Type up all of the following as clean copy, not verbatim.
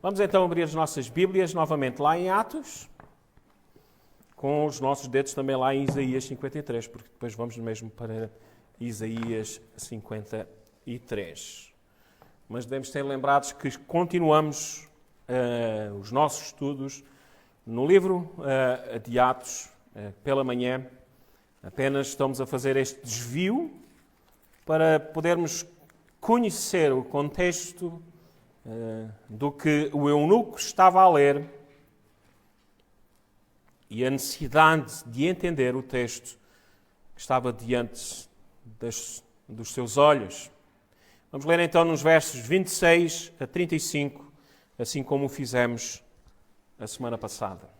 Vamos então abrir as nossas Bíblias novamente lá em Atos, com os nossos dedos também lá em Isaías 53, porque depois vamos mesmo para Isaías 53. Mas devemos ter lembrados que continuamos os nossos estudos no livro de Atos pela manhã. Apenas estamos a fazer este desvio para podermos conhecer o contexto do que o eunuco estava a ler e a necessidade de entender o texto que estava diante dos seus olhos. Vamos ler então nos versos 26 a 35, assim como o fizemos a semana passada.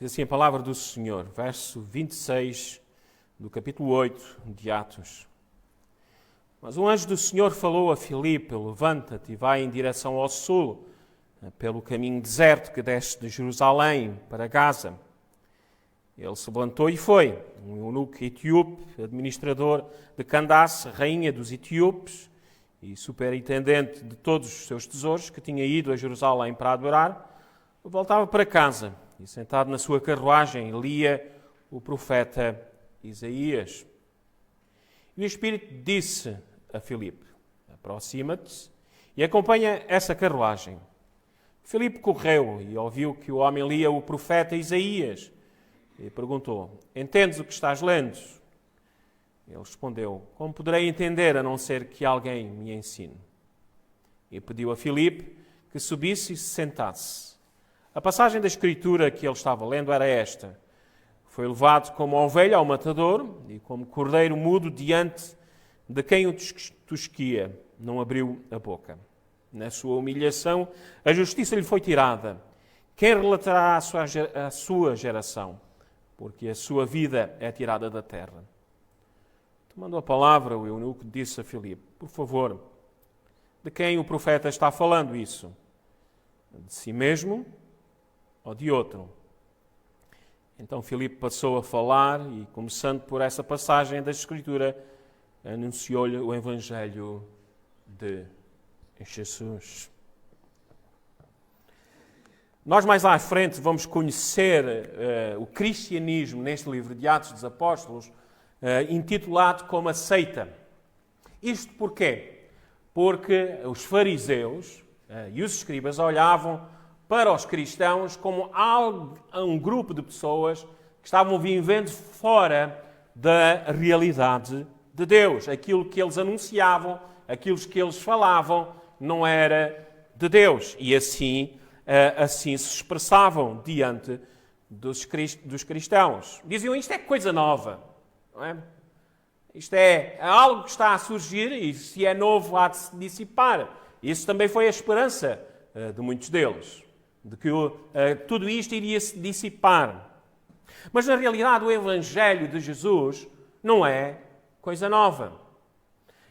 Diz assim a palavra do Senhor, verso 26 do capítulo 8 de Atos. Mas um anjo do Senhor falou a Filipe: levanta-te e vai em direção ao sul, pelo caminho deserto que desce de Jerusalém para Gaza. Ele se levantou e foi. Um eunuco etíope, administrador de Candace, rainha dos etíopes e superintendente de todos os seus tesouros, que tinha ido a Jerusalém para adorar, voltava para casa e, sentado na sua carruagem, lia o profeta Isaías. E o Espírito disse a Filipe: aproxima-te e acompanha essa carruagem. Filipe correu e ouviu que o homem lia o profeta Isaías e perguntou: entendes o que estás lendo? Ele respondeu: como poderei entender a não ser que alguém me ensine? E pediu a Filipe que subisse e se sentasse. A passagem da Escritura que ele estava lendo era esta: foi levado como ovelha ao matador e como cordeiro mudo diante de quem o tosquia, não abriu a boca. Na sua humilhação, a justiça lhe foi tirada. Quem relatará a sua geração? Porque a sua vida é tirada da terra. Tomando a palavra, o eunuco disse a Filipe: por favor, de quem o profeta está falando isso? De si mesmo ou de outro? Então Filipe passou a falar e, começando por essa passagem da Escritura, anunciou-lhe o Evangelho de Jesus. Nós mais à frente vamos conhecer o cristianismo neste livro de Atos dos Apóstolos, intitulado como a seita. Isto porquê? Porque os fariseus e os escribas olhavam para os cristãos como um grupo de pessoas que estavam vivendo fora da realidade de Deus. Aquilo que eles anunciavam, aquilo que eles falavam, não era de Deus. E assim se expressavam diante dos cristãos. Diziam: isto é coisa nova, não é? Isto é algo que está a surgir e, se é novo, há de se dissipar. Isso também foi a esperança de muitos deles, de que tudo isto iria se dissipar. Mas, na realidade, o Evangelho de Jesus não é coisa nova.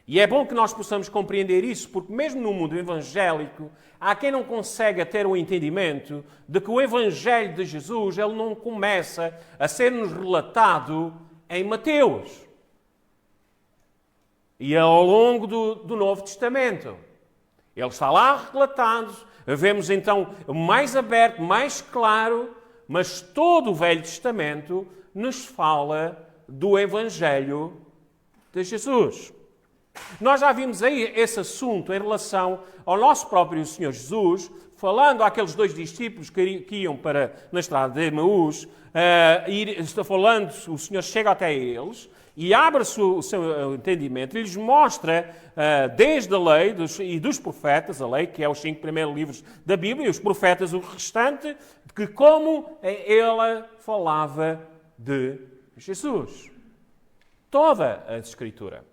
E é bom que nós possamos compreender isso, porque mesmo no mundo evangélico, há quem não consegue ter o entendimento de que o Evangelho de Jesus ele não começa a ser-nos relatado em Mateus e ao longo do Novo Testamento. Ele está lá relatado, vemos então mais aberto, mais claro, mas todo o Velho Testamento nos fala do Evangelho de Jesus. Nós já vimos aí esse assunto em relação ao nosso próprio Senhor Jesus, falando àqueles dois discípulos que iam na estrada de Emaús, falando, o Senhor chega até eles e abre-se o seu entendimento e lhes mostra, desde a lei e dos profetas, a lei, que é os 5 primeiros livros da Bíblia, e os profetas, o restante, que como ela falava de Jesus. Toda a Escritura.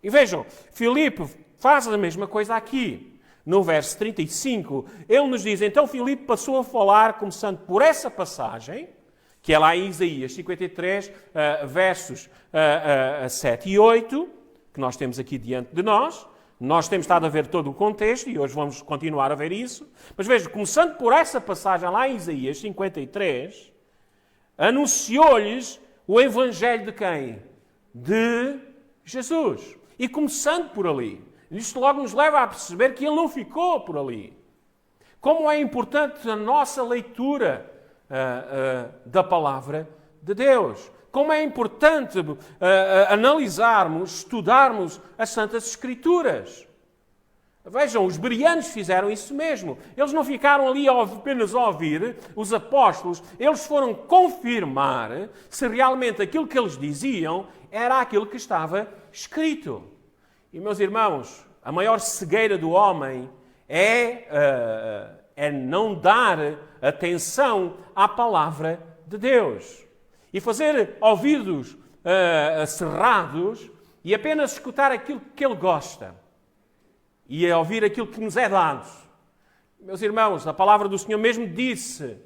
E vejam, Filipe faz a mesma coisa aqui. No verso 35, ele nos diz: então Filipe passou a falar, começando por essa passagem, que é lá em Isaías 53, versos 7 e 8, que nós temos aqui diante de nós, Nós temos estado a ver todo o contexto e hoje vamos continuar a ver isso. Mas veja, começando por essa passagem lá em Isaías 53, anunciou-lhes o Evangelho de quem? De Jesus. E começando por ali. Isto logo nos leva a perceber que ele não ficou por ali. Como é importante a nossa leitura da palavra de Deus. Como é importante analisarmos, estudarmos as Santas Escrituras. Vejam, os bereanos fizeram isso mesmo. Eles não ficaram ali apenas a ouvir os apóstolos. Eles foram confirmar se realmente aquilo que eles diziam era aquilo que estava escrito. E, meus irmãos, a maior cegueira do homem é não dar atenção à palavra de Deus. E fazer ouvidos cerrados e apenas escutar aquilo que ele gosta. E a ouvir aquilo que nos é dado. Meus irmãos, a palavra do Senhor mesmo disse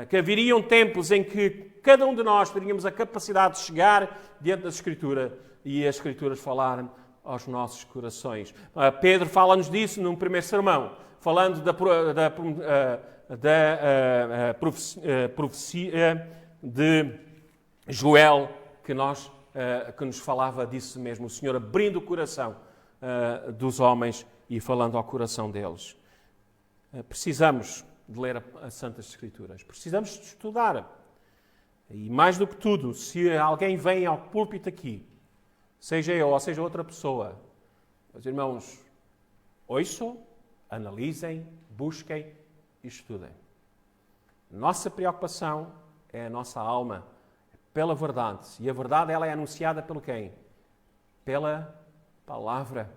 que haveriam tempos em que cada um de nós teríamos a capacidade de chegar diante da Escritura e as Escrituras falarem aos nossos corações. Pedro fala-nos disso num primeiro sermão, falando da profecia de Joel, que nos falava disso mesmo, o Senhor abrindo o coração dos homens e falando ao coração deles. Precisamos de ler as Santas Escrituras, precisamos de estudar. E mais do que tudo, se alguém vem ao púlpito aqui, seja eu ou seja outra pessoa, meus irmãos, ouçam, analisem, busquem e estudem. Nossa preocupação é a nossa alma, pela verdade. E a verdade ela é anunciada pelo quem? Pela palavra.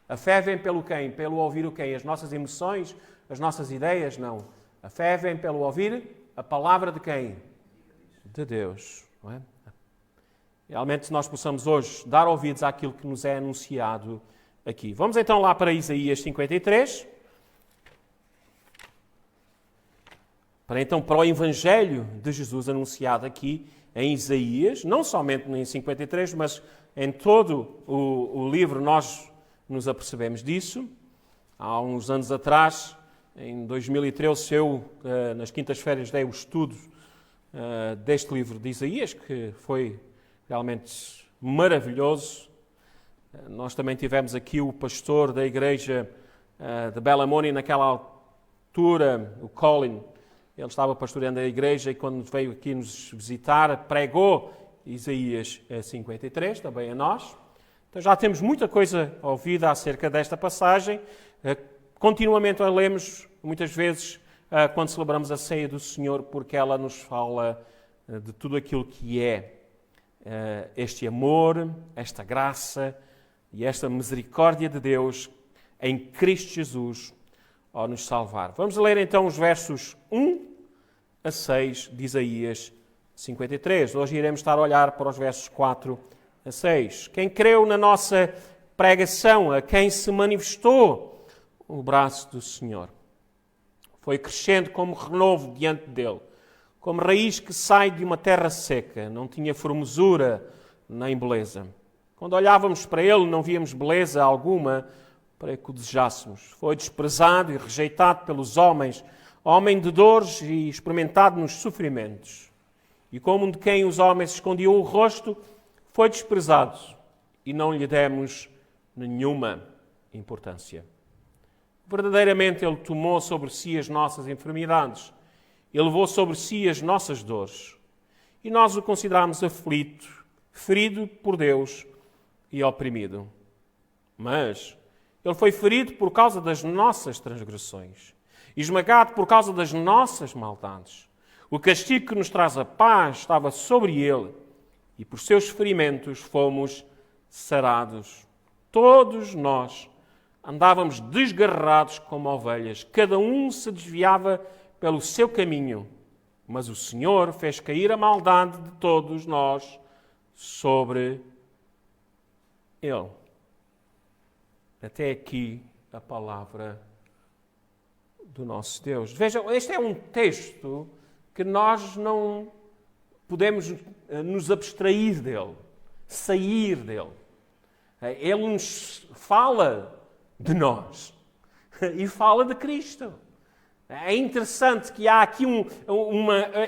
A fé vem pelo quem? Pelo ouvir o quem? As nossas emoções, as nossas ideias? Não. A fé vem pelo ouvir a palavra de quem? De Deus. Não é? Realmente nós possamos hoje dar ouvidos àquilo que nos é anunciado aqui. Vamos então lá para Isaías 53. Para o Evangelho de Jesus anunciado aqui em Isaías, não somente em 53, mas em todo o livro nós nos apercebemos disso. Há uns anos atrás, em 2013, eu, nas quintas-feiras, dei o estudo deste livro de Isaías, que foi realmente maravilhoso. Nós também tivemos aqui o pastor da igreja de Belamoni, naquela altura, o Colin. Ele estava pastoreando a igreja e quando veio aqui nos visitar, pregou Isaías 53, também a nós. Então já temos muita coisa ouvida acerca desta passagem. Continuamente a lemos, muitas vezes, quando celebramos a ceia do Senhor, porque ela nos fala de tudo aquilo que é este amor, esta graça e esta misericórdia de Deus em Cristo Jesus ao nos salvar. Vamos ler então os versos 1 a 6 de Isaías 53. Hoje iremos estar a olhar para os versos 4 a 6. Quem creu na nossa pregação, a quem se manifestou o braço do Senhor, foi crescendo como renovo diante dele, como raiz que sai de uma terra seca, não tinha formosura nem beleza. Quando olhávamos para ele, não víamos beleza alguma para que o desejássemos. Foi desprezado e rejeitado pelos homens, homem de dores e experimentado nos sofrimentos. E como um de quem os homens escondiam o rosto, foi desprezado e não lhe demos nenhuma importância. Verdadeiramente ele tomou sobre si as nossas enfermidades, ele levou sobre si as nossas dores. E nós o consideramos aflito, ferido por Deus e oprimido. Mas ele foi ferido por causa das nossas transgressões, esmagado por causa das nossas maldades. O castigo que nos traz a paz estava sobre ele, e por seus ferimentos fomos sarados. Todos nós andávamos desgarrados como ovelhas, cada um se desviava pelo seu caminho, mas o Senhor fez cair a maldade de todos nós sobre ele. Até aqui a palavra do nosso Deus. Vejam, este é um texto que nós não podemos nos abstrair dele, sair dele. Ele nos fala de nós e fala de Cristo. É interessante que há aqui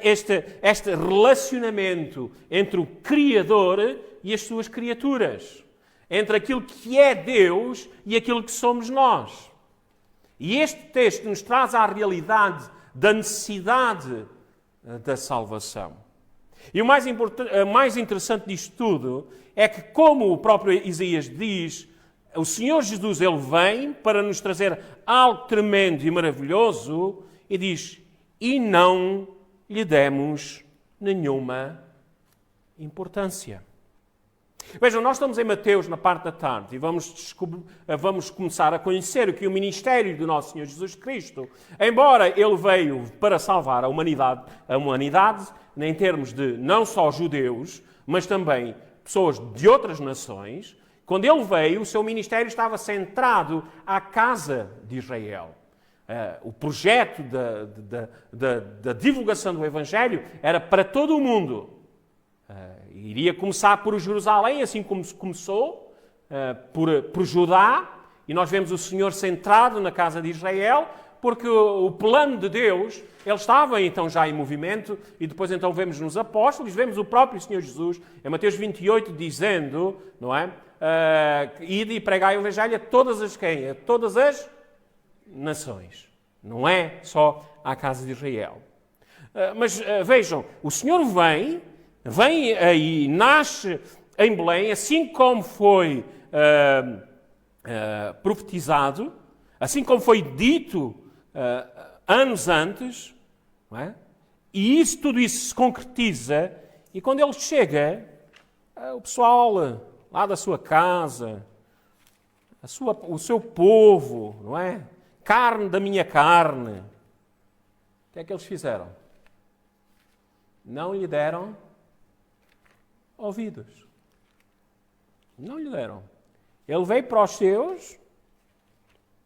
este relacionamento entre o Criador e as suas criaturas, entre aquilo que é Deus e aquilo que somos nós. E este texto nos traz a realidade da necessidade da salvação. E o mais interessante disto tudo é que, como o próprio Isaías diz, o Senhor Jesus, Ele vem para nos trazer algo tremendo e maravilhoso e diz, e não lhe demos nenhuma importância. Vejam, nós estamos em Mateus na parte da tarde e vamos começar a conhecer que o ministério do nosso Senhor Jesus Cristo, embora Ele veio para salvar a humanidade em termos de não só judeus, mas também pessoas de outras nações, quando Ele veio, o seu ministério estava centrado à casa de Israel. O projeto da divulgação do Evangelho era para todo o mundo. Iria começar por Jerusalém, assim como começou, por Judá, e nós vemos o Senhor centrado na casa de Israel, porque o plano de Deus, ele estava então já em movimento, e depois então vemos nos apóstolos, vemos o próprio Senhor Jesus, em Mateus 28, dizendo, não é? Ide e pregai o Evangelho a todas as quem? A todas as nações. Não é só à casa de Israel. Mas vejam, o Senhor vem aí, nasce em Belém, assim como foi profetizado, assim como foi dito anos antes, não é? E tudo isso se concretiza, e quando ele chega, o pessoal lá da sua casa, o seu povo, não é? Carne da minha carne. O que é que eles fizeram? Não lhe deram ouvidos. Não lhe deram. Ele veio para os seus,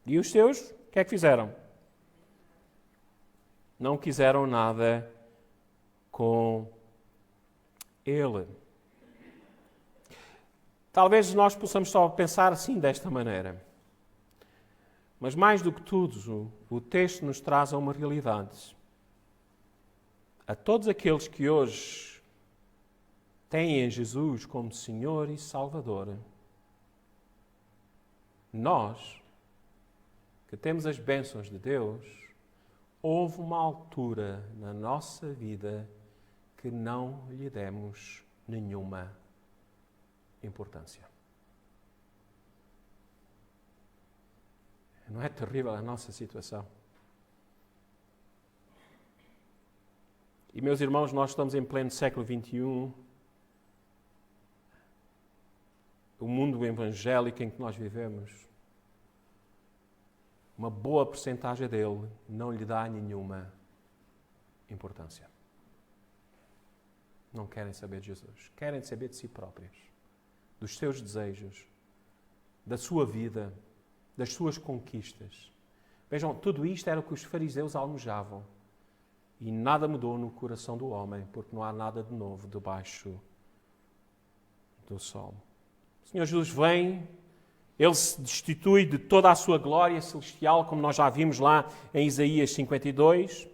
e os seus, o que é que fizeram? Não quiseram nada com ele. Talvez nós possamos só pensar assim, desta maneira. Mas mais do que tudo, o texto nos traz a uma realidade. A todos aqueles que hoje têm em Jesus como Senhor e Salvador, nós, que temos as bênçãos de Deus, houve uma altura na nossa vida que não lhe demos nenhuma importância. Não é terrível a nossa situação? E, meus irmãos, nós estamos em pleno século XXI. O mundo evangélico em que nós vivemos, uma boa percentagem dele não lhe dá nenhuma importância. Não querem saber de Jesus. Querem saber de si próprios, dos seus desejos, da sua vida, das suas conquistas. Vejam, tudo isto era o que os fariseus almejavam. E nada mudou no coração do homem, porque não há nada de novo debaixo do sol. O Senhor Jesus vem, Ele se destitui de toda a sua glória celestial, como nós já vimos lá em Isaías 52.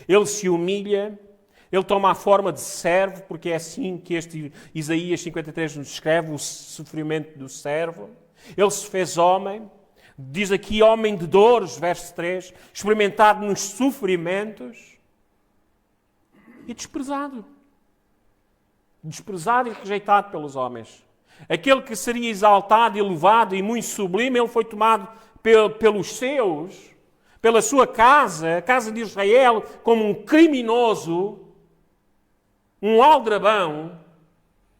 Ele se humilha, Ele toma a forma de servo, porque é assim que este Isaías 53 nos descreve, o sofrimento do servo. Ele se fez homem, diz aqui homem de dores, verso 3, experimentado nos sofrimentos e desprezado. Desprezado e rejeitado pelos homens. Aquele que seria exaltado, elevado e muito sublime, ele foi tomado pelos seus, pela sua casa, a casa de Israel, como um criminoso, um aldrabão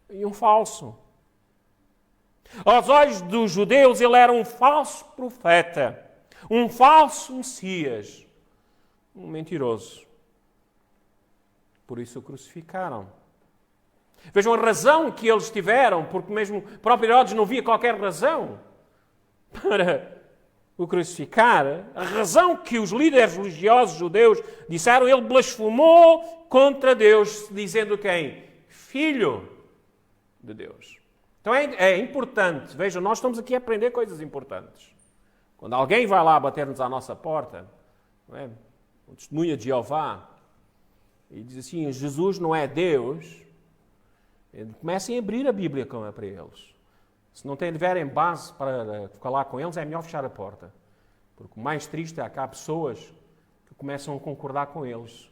e um falso. Aos olhos dos judeus, ele era um falso profeta, um falso Messias, um mentiroso. Por isso o crucificaram. Vejam a razão que eles tiveram, porque mesmo o próprio Herodes não via qualquer razão para o crucificar. A razão que os líderes religiosos judeus disseram, ele blasfemou contra Deus, dizendo quem? Filho de Deus. Então é importante. Vejam, nós estamos aqui a aprender coisas importantes. Quando alguém vai lá bater-nos à nossa porta, não é? Um testemunha de Jeová, e diz assim, Jesus não é Deus, comecem a abrir a Bíblia para eles. Se não tiverem base para falar com eles, é melhor fechar a porta. Porque o mais triste é que há pessoas que começam a concordar com eles,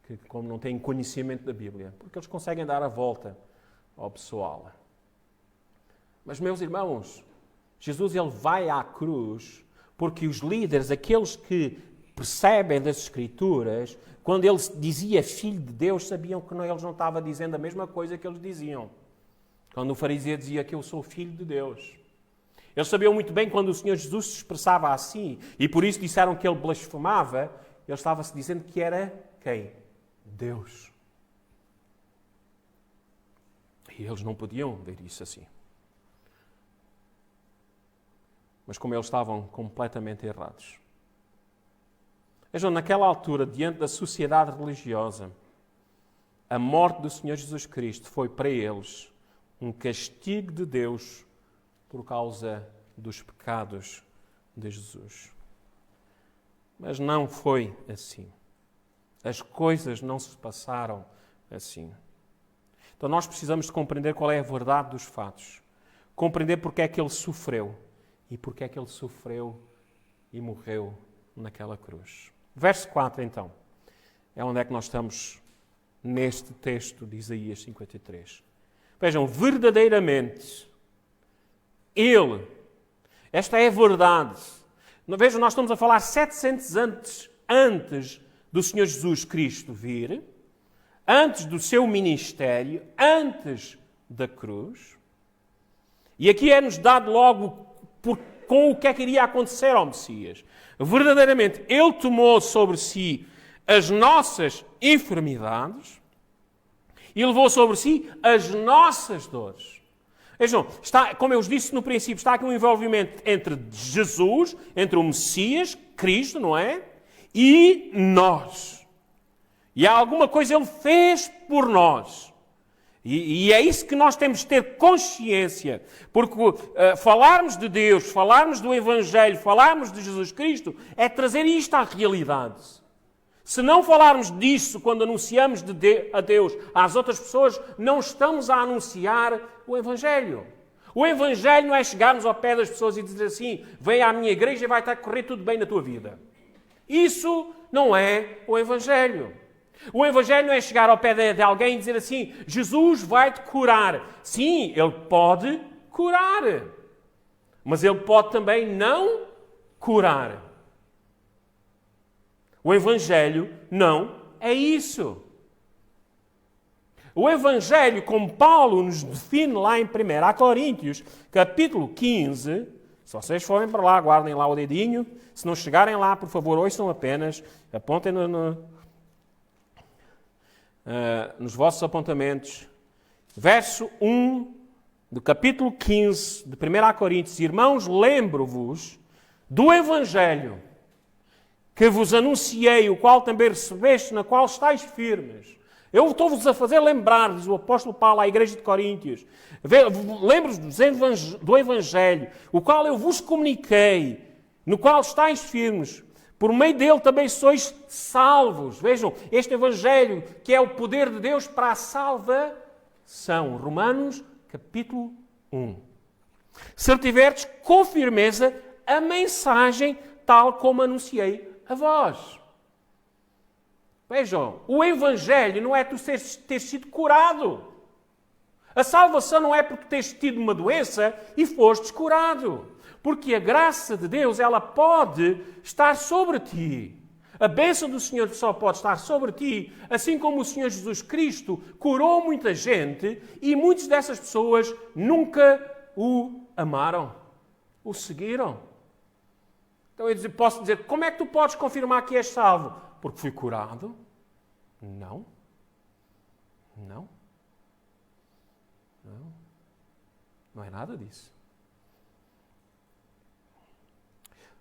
que como não têm conhecimento da Bíblia, porque eles conseguem dar a volta ao pessoal. Mas, meus irmãos, Jesus ele vai à cruz porque os líderes, aqueles que percebem das Escrituras, quando ele dizia Filho de Deus, sabiam que eles não estavam dizendo a mesma coisa que eles diziam. Quando o fariseu dizia que eu sou Filho de Deus. Eles sabiam muito bem quando o Senhor Jesus se expressava assim, e por isso disseram que ele blasfemava, ele estava-se dizendo que era quem? Deus. E eles não podiam ver isso assim. Mas como eles estavam completamente errados. Vejam, naquela altura, diante da sociedade religiosa, a morte do Senhor Jesus Cristo foi para eles um castigo de Deus por causa dos pecados de Jesus. Mas não foi assim. As coisas não se passaram assim. Então nós precisamos de compreender qual é a verdade dos fatos. Compreender porque é que ele sofreu e porque é que ele sofreu e morreu naquela cruz. Verso 4, então, é onde é que nós estamos neste texto de Isaías 53. Vejam, verdadeiramente, ele, esta é a verdade. Vejam, nós estamos a falar 700 anos antes do Senhor Jesus Cristo vir, antes do seu ministério, antes da cruz. E aqui é-nos dado logo com o que é que iria acontecer ao Messias. Verdadeiramente, ele tomou sobre si as nossas enfermidades e levou sobre si as nossas dores. Vejam, como eu vos disse no princípio, está aqui um envolvimento entre Jesus, entre o Messias, Cristo, não é? E nós. E há alguma coisa ele fez por nós. E é isso que nós temos de ter consciência, porque falarmos de Deus, falarmos do Evangelho, falarmos de Jesus Cristo, é trazer isto à realidade. Se não falarmos disso quando anunciamos a Deus às outras pessoas, não estamos a anunciar o Evangelho. O Evangelho não é chegarmos ao pé das pessoas e dizer assim, vem à minha igreja e vai estar a correr tudo bem na tua vida. Isso não é o Evangelho. O Evangelho não é chegar ao pé de alguém e dizer assim, Jesus vai-te curar. Sim, ele pode curar, mas ele pode também não curar. O Evangelho não é isso. O Evangelho, como Paulo nos define lá em 1 Coríntios, capítulo 15, se vocês forem para lá, guardem lá o dedinho. Se não chegarem lá, por favor, ouçam apenas, apontem nos vossos apontamentos. Verso 1 do capítulo 15 de 1 Coríntios. Irmãos, lembro-vos do Evangelho que vos anunciei, o qual também recebeste, na qual estáis firmes. Eu estou-vos a fazer lembrar, diz o apóstolo Paulo à igreja de Coríntios. Lembro-vos do Evangelho, o qual eu vos comuniquei, no qual estáis firmes. Por meio dele também sois salvos. Vejam, este Evangelho que é o poder de Deus para a salvação. Romanos, capítulo 1. Se tiverdes com firmeza a mensagem tal como anunciei a vós. Vejam, o Evangelho não é tu teres sido curado. A salvação não é porque tens tido uma doença e fostes curado. Porque a graça de Deus, ela pode estar sobre ti. A bênção do Senhor só pode estar sobre ti, assim como o Senhor Jesus Cristo curou muita gente e muitas dessas pessoas nunca o amaram, o seguiram. Então eu posso dizer, como é que tu podes confirmar que és salvo? Porque fui curado? Não. Não. Não é nada disso.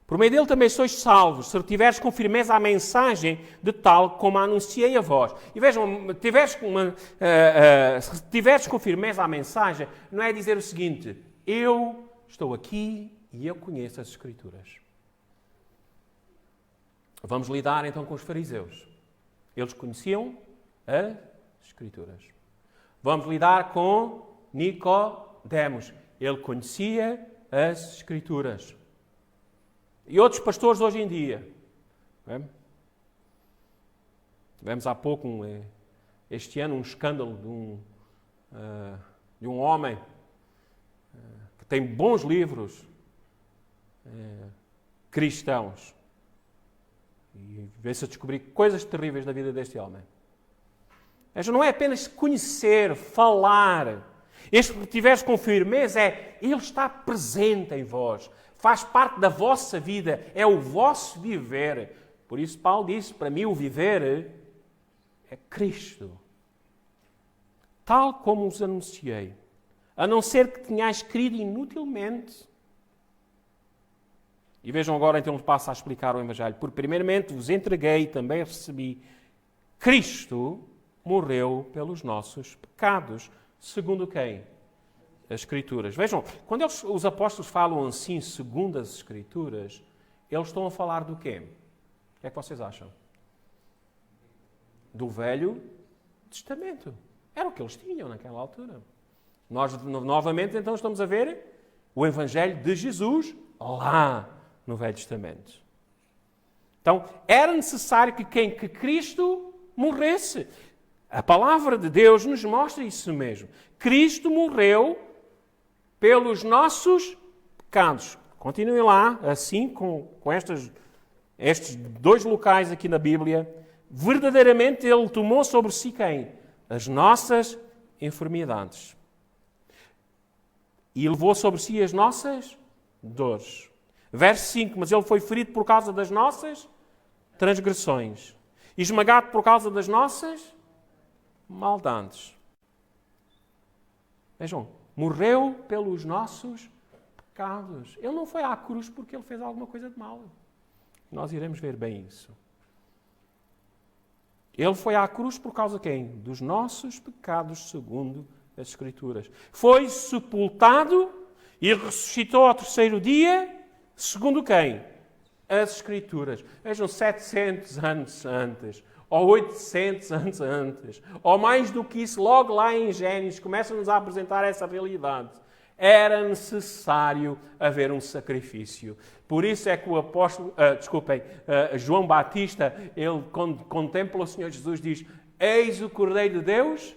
Por meio dele também sois salvos, se retiveres com firmeza a mensagem de tal como a anunciei a vós. E vejam, se retiveres com firmeza a mensagem, não é dizer o seguinte: eu estou aqui e eu conheço as Escrituras. Vamos lidar então com os fariseus. Eles conheciam as Escrituras. Vamos lidar com Nicodemos. Ele conhecia as Escrituras. E outros pastores hoje em dia. Tivemos há pouco, este ano, um escândalo de um homem que tem bons livros cristãos. E vê-se a descobrir coisas terríveis da vida deste homem. Mas não é apenas conhecer, falar. Este que tiveres com firmeza Ele está presente em vós. Faz parte da vossa vida. É o vosso viver. Por isso Paulo disse, para mim o viver é Cristo. Tal como os anunciei. A não ser que tenhais crido inutilmente. E vejam agora, então, passo a explicar o Evangelho. Por primeiramente vos entreguei e também recebi. Cristo morreu pelos nossos pecados. Segundo quem? As Escrituras. Vejam, quando os apóstolos falam assim, segundo as Escrituras, eles estão a falar do quê? O que é que vocês acham? Do Velho Testamento. Era o que eles tinham naquela altura. Nós, novamente, então, estamos a ver o Evangelho de Jesus lá no Velho Testamento. Então, era necessário que Cristo morresse. A palavra de Deus nos mostra isso mesmo. Cristo morreu pelos nossos pecados. Continuem lá, assim, com estes dois locais aqui na Bíblia. Verdadeiramente Ele tomou sobre si quem? As nossas enfermidades. E levou sobre si as nossas dores. Verso 5, mas Ele foi ferido por causa das nossas transgressões. Esmagado por causa das nossas maldades. Vejam, morreu pelos nossos pecados. Ele não foi à cruz porque Ele fez alguma coisa de mal. Nós iremos ver bem isso. Ele foi à cruz por causa de quem? Dos nossos pecados, segundo as Escrituras. Foi sepultado e ressuscitou ao terceiro dia, segundo quem? As Escrituras. Vejam, 700 anos antes, ou 800 anos antes, ou mais do que isso, logo lá em Gênesis, começa-nos a apresentar essa realidade. Era necessário haver um sacrifício. Por isso é que o apóstolo, João Batista, ele quando contempla o Senhor Jesus, diz: eis o Cordeiro de Deus,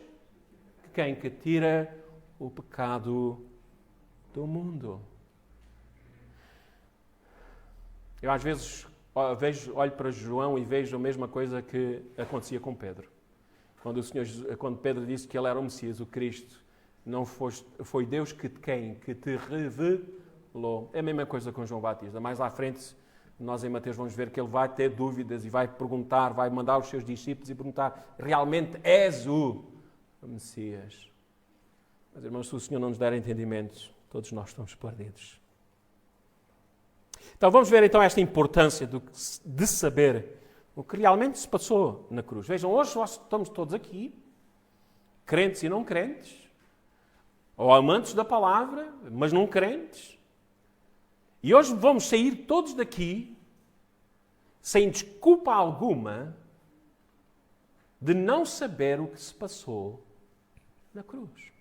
que tira o pecado do mundo. Eu às vezes olho para João e vejo a mesma coisa que acontecia com Pedro. Quando Pedro disse que ele era o Messias, o Cristo, não foi Deus que te revelou. É a mesma coisa com João Batista. Mais à frente, nós em Mateus vamos ver que ele vai ter dúvidas e vai perguntar, vai mandar os seus discípulos e perguntar: realmente és o Messias? Mas, irmãos, se o Senhor não nos der entendimento, todos nós estamos perdidos. Então vamos ver então esta importância de saber o que realmente se passou na cruz. Vejam, hoje nós estamos todos aqui, crentes e não crentes, ou amantes da palavra, mas não crentes. E hoje vamos sair todos daqui sem desculpa alguma de não saber o que se passou na cruz.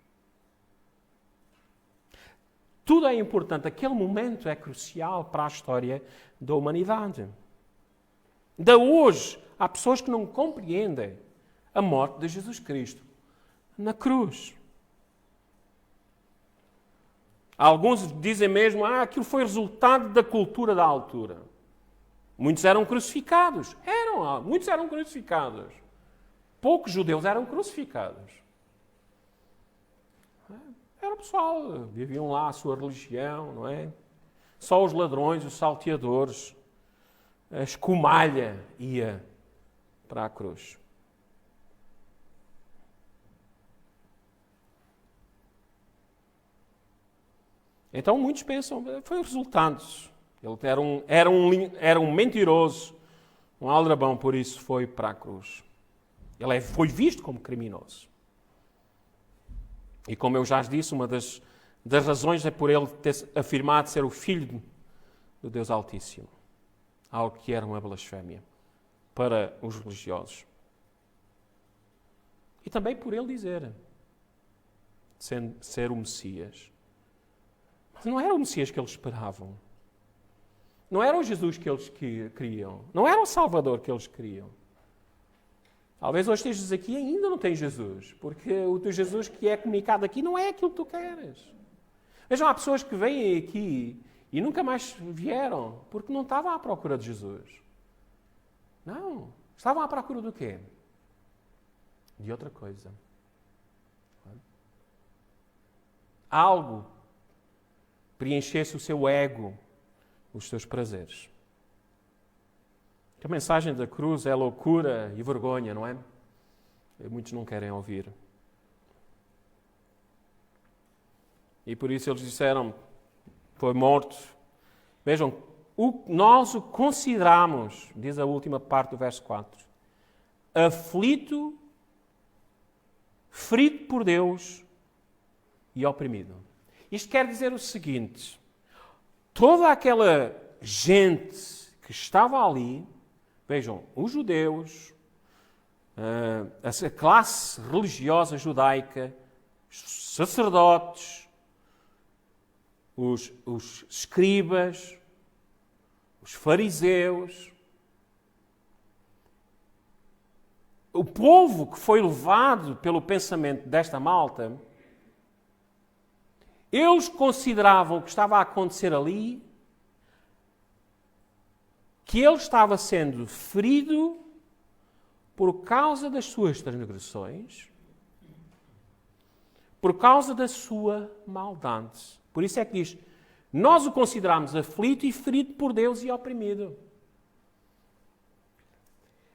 Tudo é importante. Aquele momento é crucial para a história da humanidade. De hoje, há pessoas que não compreendem a morte de Jesus Cristo na cruz. Alguns dizem mesmo: aquilo foi resultado da cultura da altura. Muitos eram crucificados. Muitos eram crucificados. Poucos judeus eram crucificados. Era o pessoal, viviam lá a sua religião, não é? Só os ladrões, os salteadores, a escumalha ia para a cruz. Então muitos pensam, foi o resultado. Ele era um mentiroso, um aldrabão, por isso foi para a cruz. Ele foi visto como criminoso. E como eu já disse, uma das razões é por ele ter afirmado ser o Filho do Deus Altíssimo. Algo que era uma blasfémia para os religiosos. E também por ele dizer ser o Messias. Mas não era o Messias que eles esperavam. Não era o Jesus que eles queriam. Não era o Salvador que eles queriam. Talvez hoje estejas aqui e ainda não tens Jesus. Porque o teu Jesus que é comunicado aqui não é aquilo que tu queres. Vejam, há pessoas que vêm aqui e nunca mais vieram porque não estavam à procura de Jesus. Não. Estavam à procura do quê? De outra coisa. Algo preenchesse o seu ego, os seus prazeres. A mensagem da cruz é loucura e vergonha, não é? E muitos não querem ouvir. E por isso eles disseram, foi morto. Vejam, nós o consideramos, diz a última parte do verso 4, aflito, ferido por Deus e oprimido. Isto quer dizer o seguinte, toda aquela gente que estava ali, vejam, os judeus, a classe religiosa judaica, os sacerdotes, os escribas, os fariseus, o povo que foi levado pelo pensamento desta malta, eles consideravam o que estava a acontecer ali, que ele estava sendo ferido por causa das suas transgressões, por causa da sua maldade. Por isso é que diz, nós o consideramos aflito e ferido por Deus e oprimido.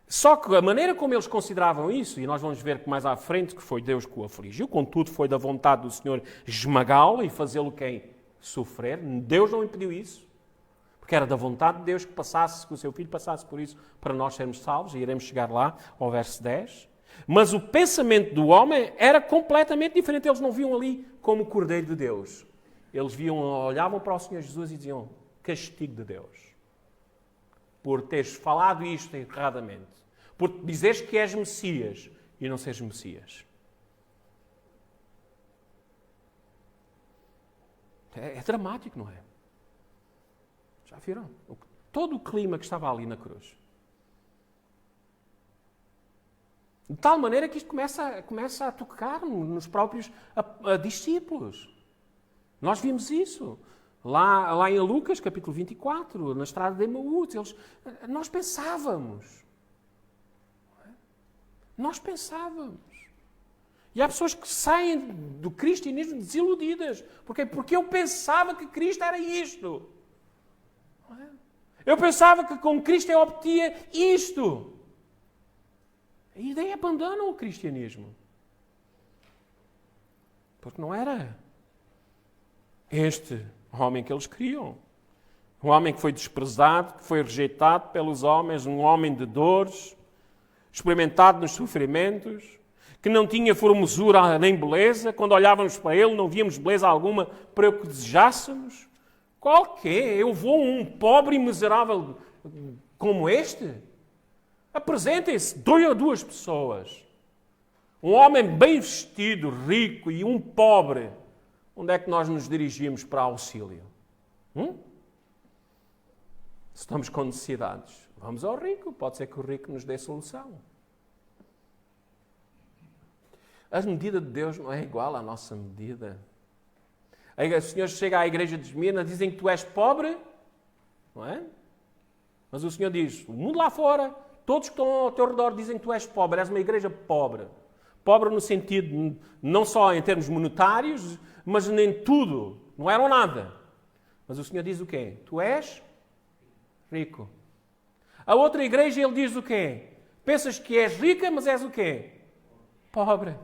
Só que a maneira como eles consideravam isso, e nós vamos ver que mais à frente que foi Deus que o afligiu, contudo foi da vontade do Senhor esmagá-lo e fazê-lo quem? Sofrer. Deus não impediu isso. Porque era da vontade de Deus que o seu Filho passasse por isso para nós sermos salvos, e iremos chegar lá ao verso 10. Mas o pensamento do homem era completamente diferente. Eles não viam ali como o Cordeiro de Deus. Eles olhavam para o Senhor Jesus e diziam, castigo de Deus. Por teres falado isto erradamente. Por dizeres que és Messias e não seres Messias. É dramático, não é? Já viram? Todo o clima que estava ali na cruz. De tal maneira que isto começa a tocar nos próprios discípulos. Nós vimos isso. Lá em Lucas, capítulo 24, na estrada de Emaús, nós pensávamos. E há pessoas que saem do cristianismo desiludidas. Porquê? Porque eu pensava que Cristo era isto. Eu pensava que com Cristo eu obtinha isto. E daí abandonam o cristianismo. Porque não era este homem que eles queriam. Um homem que foi desprezado, que foi rejeitado pelos homens, um homem de dores, experimentado nos sofrimentos, que não tinha formosura nem beleza. Quando olhávamos para ele, não víamos beleza alguma para o que desejássemos. Qual que é? Eu vou um pobre e miserável como este? Apresentem-se duas pessoas. Um homem bem vestido, rico, e um pobre. Onde é que nós nos dirigimos para auxílio? Se estamos com necessidades, vamos ao rico. Pode ser que o rico nos dê solução. A medida de Deus não é igual à nossa medida. O Senhor chega à igreja de Esmirna, dizem que tu és pobre, não é? Mas o Senhor diz, o mundo lá fora, todos que estão ao teu redor dizem que tu és pobre, és uma igreja pobre. Pobre no sentido, não só em termos monetários, mas nem tudo. Não eram nada. Mas o Senhor diz o quê? Tu és rico. A outra igreja ele diz o quê? Pensas que és rica, mas és o quê? Pobre.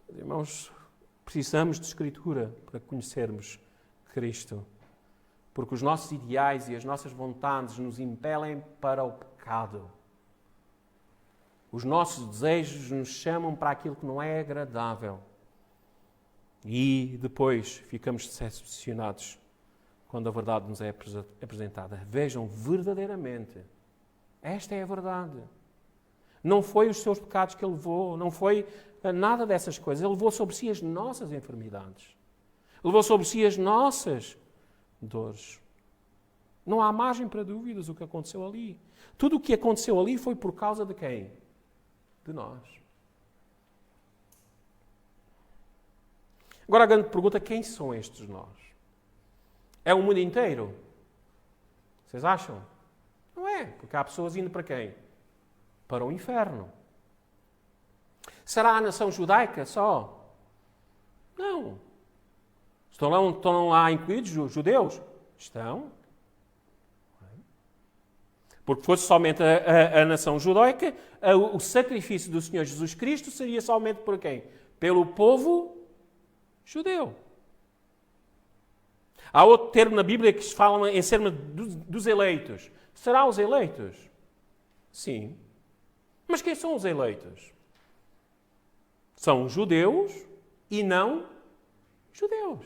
Irmãos, precisamos de Escritura para conhecermos Cristo. Porque os nossos ideais e as nossas vontades nos impelem para o pecado. Os nossos desejos nos chamam para aquilo que não é agradável. E depois ficamos decepcionados quando a verdade nos é apresentada. Vejam, verdadeiramente, esta é a verdade. Não foi os seus pecados que ele levou, não foi nada dessas coisas. Ele levou sobre si as nossas enfermidades. Levou sobre si as nossas dores. Não há margem para dúvidas o que aconteceu ali. Tudo o que aconteceu ali foi por causa de quem? De nós. Agora a grande pergunta, quem são estes nós? É o mundo inteiro? Vocês acham? Não é, porque há pessoas indo para quem? Para o inferno. Será a nação judaica só? Não. Estão lá incluídos os judeus? Estão. Porque fosse somente a nação judaica, o sacrifício do Senhor Jesus Cristo seria somente por quem? Pelo povo judeu. Há outro termo na Bíblia que se fala em termos dos eleitos. Será os eleitos? Sim. Mas quem são os eleitos? São os judeus e não judeus.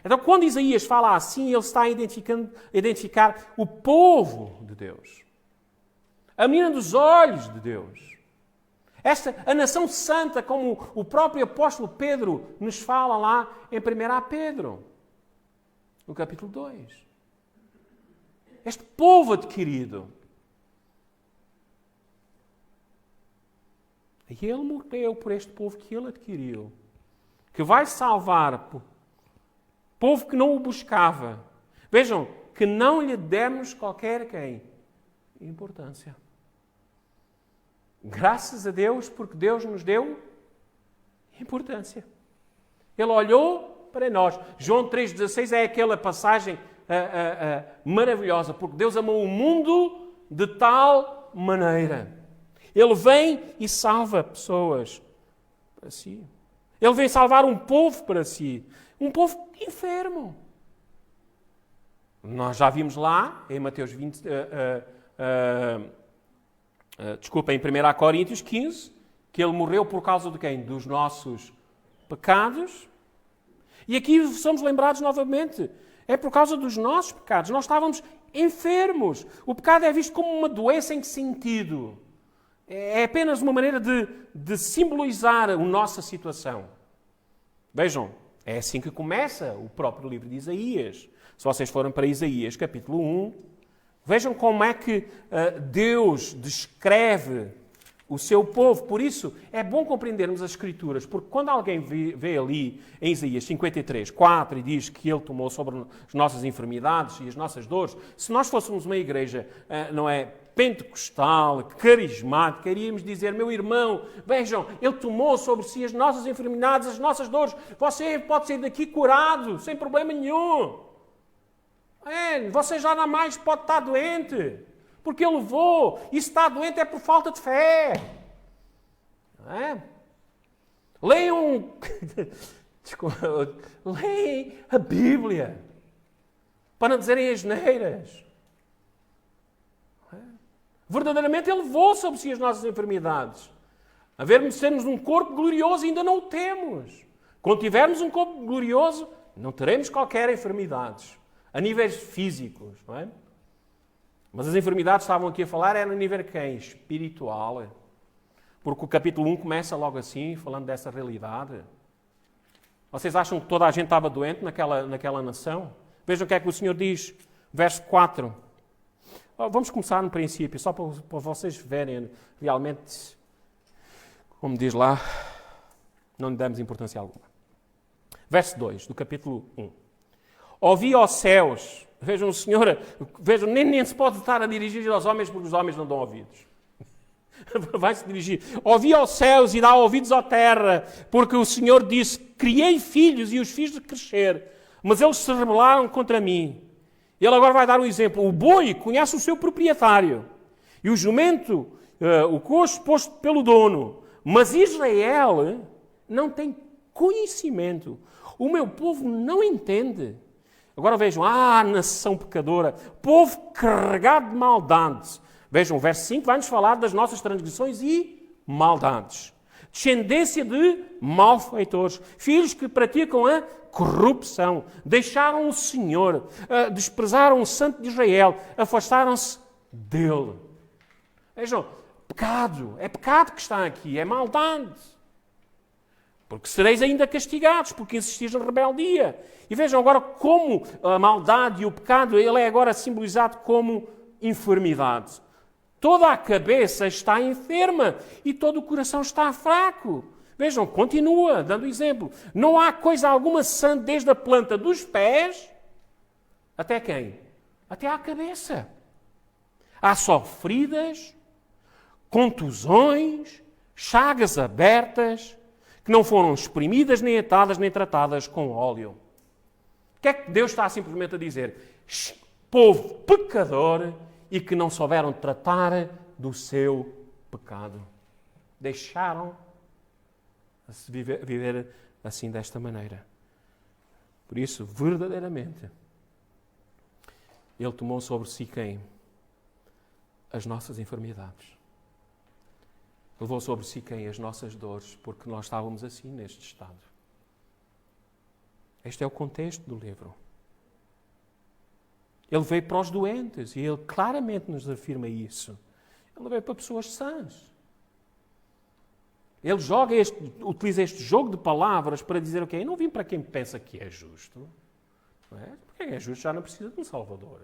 Então, quando Isaías fala assim, ele está a identificar o povo de Deus. A menina dos olhos de Deus. A nação santa, como o próprio apóstolo Pedro nos fala lá em 1 Pedro, no capítulo 2. Este povo adquirido. E ele morreu por este povo que ele adquiriu. Que vai salvar o povo que não o buscava. Vejam, que não lhe demos qualquer quem? Importância. Graças a Deus, porque Deus nos deu importância. Ele olhou para nós. João 3,16 é aquela passagem maravilhosa, porque Deus amou o mundo de tal maneira. Ele vem e salva pessoas para si. Ele vem salvar um povo para si. Um povo enfermo. Nós já vimos lá, em Mateus 20... em 1 Coríntios 15, que ele morreu por causa de quem? Dos nossos pecados. E aqui somos lembrados novamente. É por causa dos nossos pecados. Nós estávamos enfermos. O pecado é visto como uma doença em que sentido? É apenas uma maneira de simbolizar a nossa situação. Vejam, é assim que começa o próprio livro de Isaías. Se vocês forem para Isaías, capítulo 1, vejam como é que Deus descreve o seu povo. Por isso, é bom compreendermos as Escrituras, porque quando alguém vê ali em Isaías 53, 4, e diz que Ele tomou sobre as nossas enfermidades e as nossas dores, se nós fôssemos uma igreja, não é, pentecostal, carismática, iríamos dizer, meu irmão, vejam, Ele tomou sobre si as nossas enfermidades, as nossas dores, você pode sair daqui curado, sem problema nenhum. Você já não mais pode estar doente, porque ele levou, e se está doente é por falta de fé. Leiam, leem a Bíblia, para não dizerem asneiras. Verdadeiramente ele levou sobre si as nossas enfermidades. A sermos um corpo glorioso, ainda não o temos. Quando tivermos um corpo glorioso, não teremos qualquer enfermidade. A níveis físicos, não é? Mas as enfermidades estavam aqui a falar era a nível quem? Espiritual. Porque o capítulo 1 começa logo assim, falando dessa realidade. Vocês acham que toda a gente estava doente naquela nação? Vejam o que é que o Senhor diz, verso 4. Vamos começar no princípio, só para vocês verem realmente, como diz lá, não lhe damos importância alguma. Verso 2 do capítulo 1. Ouvi aos céus, vejam o Senhor, vejam, nem se pode estar a dirigir aos homens porque os homens não dão ouvidos. Vai-se dirigir. Ouvi aos céus e dá ouvidos à terra, porque o Senhor disse, criei filhos e os fiz crescer, mas eles se rebelaram contra mim. Ele agora vai dar um exemplo. O boi conhece o seu proprietário e o jumento, o coxo posto pelo dono, mas Israel não tem conhecimento. O meu povo não entende. Agora vejam, nação pecadora, povo carregado de maldade. Vejam, o verso 5 vai-nos falar das nossas transgressões e maldades. Descendência de malfeitores, filhos que praticam a corrupção, deixaram o Senhor, desprezaram o Santo de Israel, afastaram-se dele. Vejam, pecado, é pecado que está aqui, é maldade. Porque sereis ainda castigados, porque insistis na rebeldia. E vejam agora como a maldade e o pecado, ele é agora simbolizado como enfermidade. Toda a cabeça está enferma e todo o coração está fraco. Vejam, continua dando exemplo. Não há coisa alguma sã desde a planta dos pés até quem? Até à cabeça. Há só feridas, contusões, chagas abertas, que não foram exprimidas, nem atadas, nem tratadas com óleo. O que é que Deus está simplesmente a dizer? Povo pecador e que não souberam tratar do seu pecado. Deixaram viver assim desta maneira. Por isso, verdadeiramente, Ele tomou sobre si quem? As nossas enfermidades. Levou sobre si quem? As nossas dores, porque nós estávamos assim, neste estado. Este é o contexto do livro. Ele veio para os doentes e Ele claramente nos afirma isso. Ele veio para pessoas sãs. Ele utiliza este jogo de palavras para dizer o quê? Eu não vim para quem pensa que é justo. Não é? Porque quem é justo já não precisa de um Salvador.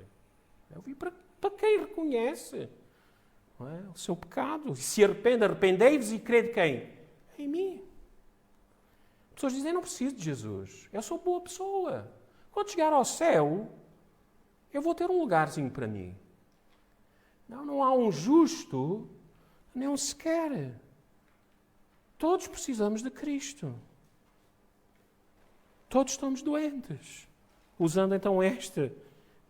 Eu vim para quem reconhece, não é? O seu pecado. Se arrepende, arrependei-vos e crede quem? Em mim. As pessoas dizem, eu não preciso de Jesus. Eu sou boa pessoa. Quando chegar ao céu, eu vou ter um lugarzinho para mim. Não há um justo, nem um sequer. Todos precisamos de Cristo. Todos estamos doentes. Usando então este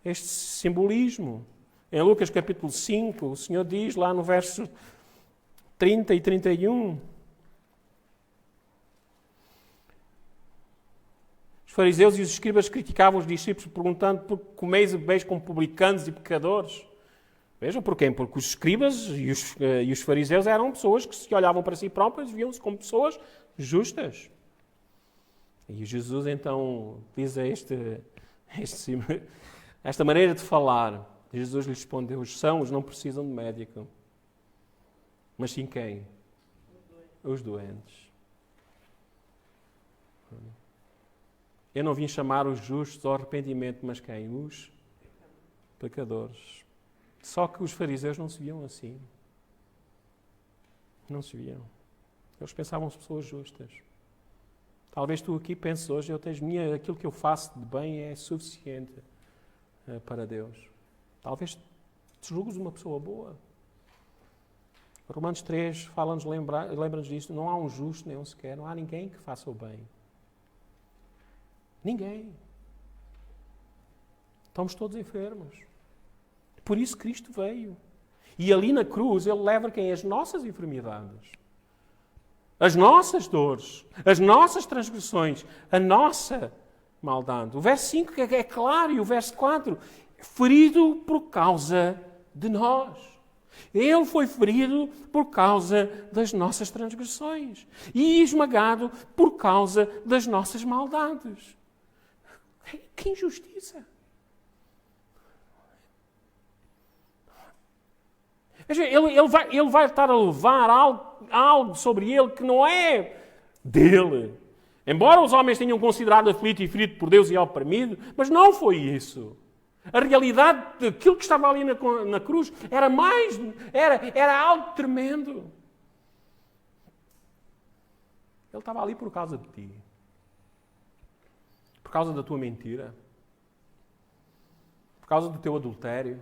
simbolismo. Em Lucas capítulo 5, o Senhor diz lá no verso 30 e 31... Os fariseus e os escribas criticavam os discípulos perguntando por que comeis e bebeis com publicanos e pecadores. Vejam porquê? Porque os escribas e os fariseus eram pessoas que se olhavam para si próprios e viam-se como pessoas justas. E Jesus então diz esta maneira de falar. Jesus lhe respondeu, os sãos não precisam de médico. Mas sim quem? Os doentes. Eu não vim chamar os justos ao arrependimento, mas quem? Os pecadores. Só que os fariseus não se viam assim. Não se viam. Eles pensavam-se pessoas justas. Talvez tu aqui penses hoje, aquilo que eu faço de bem é suficiente para Deus. Talvez te julgues uma pessoa boa. Romanos 3 fala-nos, lembra-nos disto, não há um justo nem um sequer, não há ninguém que faça o bem. Ninguém. Estamos todos enfermos. Por isso Cristo veio. E ali na cruz Ele leva quem? As nossas enfermidades. As nossas dores. As nossas transgressões. A nossa maldade. O verso 5 é claro e o verso 4. Ferido por causa de nós. Ele foi ferido por causa das nossas transgressões. E esmagado por causa das nossas maldades. Que injustiça! Ele vai estar a levar algo sobre ele que não é dele. Embora os homens tenham considerado aflito e ferido por Deus e oprimido, mas não foi isso. A realidade daquilo que estava ali na cruz era algo tremendo. Ele estava ali por causa de ti. Por causa da tua mentira. Por causa do teu adultério.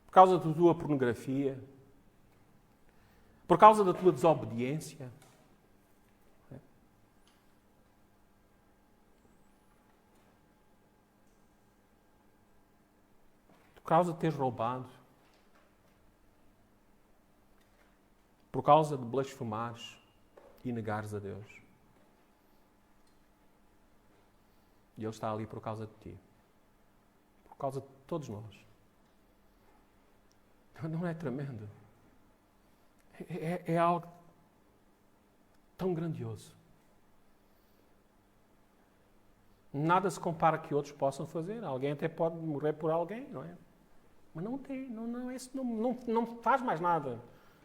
Por causa da tua pornografia. Por causa da tua desobediência. Por causa de teres roubado. Por causa de blasfemares e negares a Deus. E Ele está ali por causa de ti. Por causa de todos nós. Não é tremendo? É algo tão grandioso. Nada se compara que outros possam fazer. Alguém até pode morrer por alguém, não é? Mas não faz mais nada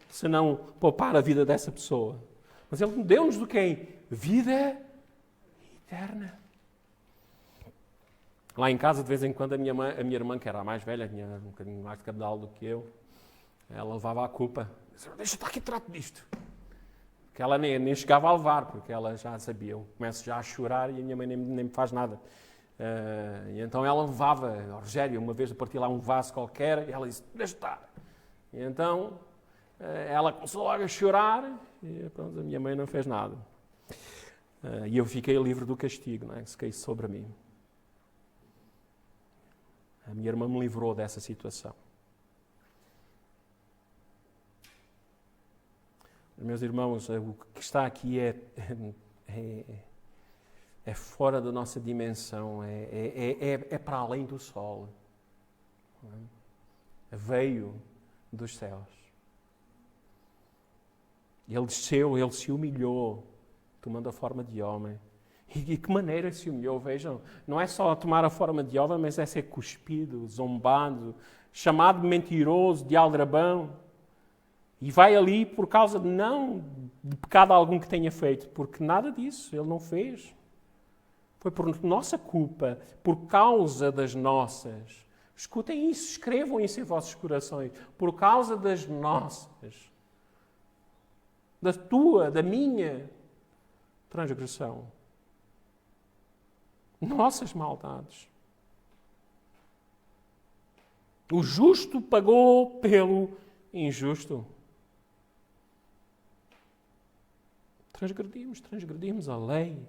senão poupar a vida dessa pessoa. Mas Ele deu-nos do quê? Vida eterna. Lá em casa, de vez em quando, a minha irmã, que era a mais velha, tinha um bocadinho mais de cabedal do que eu, ela levava a culpa. Dizia, deixa estar aqui, trato disto. Que ela nem chegava a levar, porque ela já sabia. Eu começo já a chorar e a minha mãe nem me faz nada. E então ela levava, Rogério, uma vez a partir lá um vaso qualquer, e ela disse, deixa estar. E então ela começou logo a chorar, e pronto, a minha mãe não fez nada. E eu fiquei livre do castigo, não é? Que se caiu sobre mim. A minha irmã me livrou dessa situação. Meus irmãos, o que está aqui é fora da nossa dimensão, é para além do sol. Veio dos céus. Ele desceu, ele se humilhou, tomando a forma de homem. E que maneira se humilhou, vejam. Não é só tomar a forma de homem, mas é ser cuspido, zombado, chamado mentiroso, de aldrabão. E vai ali por causa não de pecado algum que tenha feito, porque nada disso ele não fez. Foi por nossa culpa, por causa das nossas. Escutem isso, escrevam isso em vossos corações. Por causa das nossas. Da tua, da minha transgressão. Nossas maldades. O justo pagou pelo injusto. Transgredimos a lei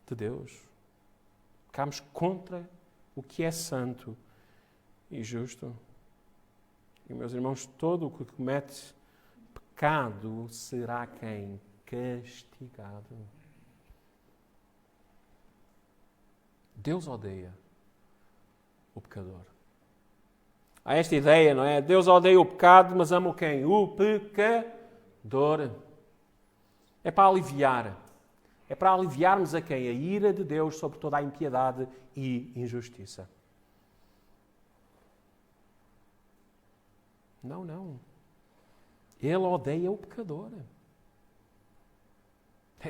de Deus. Ficámos contra o que é santo e justo. E, meus irmãos, todo o que comete pecado será quem? Castigado. Deus odeia o pecador. Há esta ideia, não é? Deus odeia o pecado, mas ama o quem? O pecador. É para aliviar. É para aliviarmos a quem? A ira de Deus sobre toda a impiedade e injustiça. Não. Ele odeia o pecador.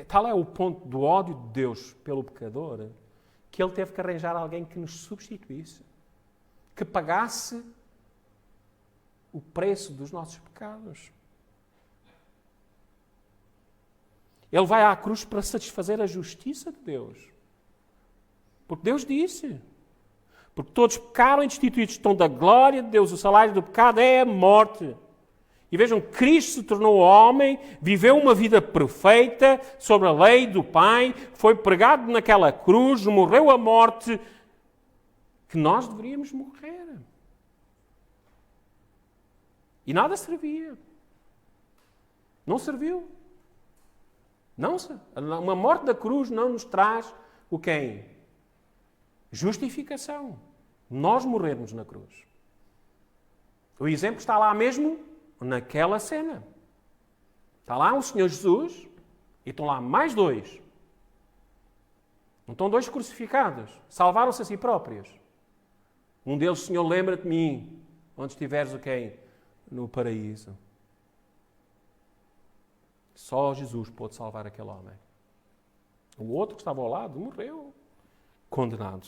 Tal é o ponto do ódio de Deus pelo pecador, que Ele teve que arranjar alguém que nos substituísse, que pagasse o preço dos nossos pecados. Ele vai à cruz para satisfazer a justiça de Deus. Porque Deus disse. Porque todos pecaram e destituídos estão da glória de Deus. O salário do pecado é a morte. E vejam, Cristo se tornou homem, viveu uma vida perfeita sobre a lei do Pai, foi pregado naquela cruz, morreu a morte que nós deveríamos morrer. E nada servia. Não serviu. Uma morte da cruz não nos traz o quem? Justificação. Nós morrermos na cruz. O exemplo está lá mesmo naquela cena. Está lá o Senhor Jesus e estão lá mais dois. Não estão dois crucificados. Salvaram-se a si próprios. Um deles, Senhor, lembra-te de mim, onde estiveres o quem? No paraíso. Só Jesus pôde salvar aquele homem. O outro que estava ao lado morreu, condenado.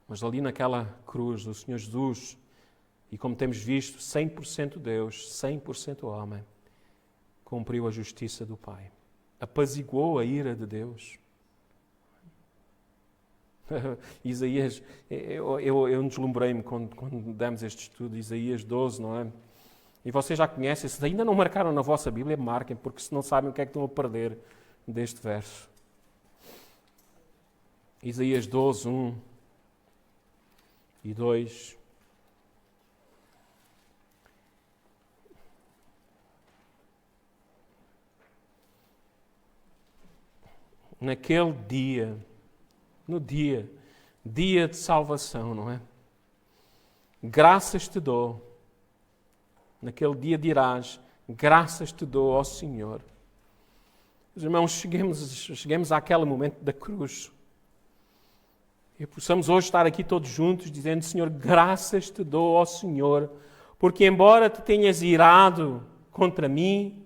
Mas ali naquela cruz, o Senhor Jesus, e como temos visto, 100% Deus, 100% homem, cumpriu a justiça do Pai. Apaziguou a ira de Deus. Isaías, eu deslumbrei-me quando demos este estudo, Isaías 12, não é? E vocês já conhecem, se ainda não marcaram na vossa Bíblia, marquem, porque se não sabem o que é que estão a perder deste verso. Isaías 12, 1 e 2. naquele dia, no dia de salvação, não é? Graças te dou. Naquele dia dirás, graças te dou, ó Senhor. Os irmãos, cheguemos àquele momento da cruz. E possamos hoje estar aqui todos juntos dizendo, Senhor, graças te dou, ó Senhor, porque embora te tenhas irado contra mim,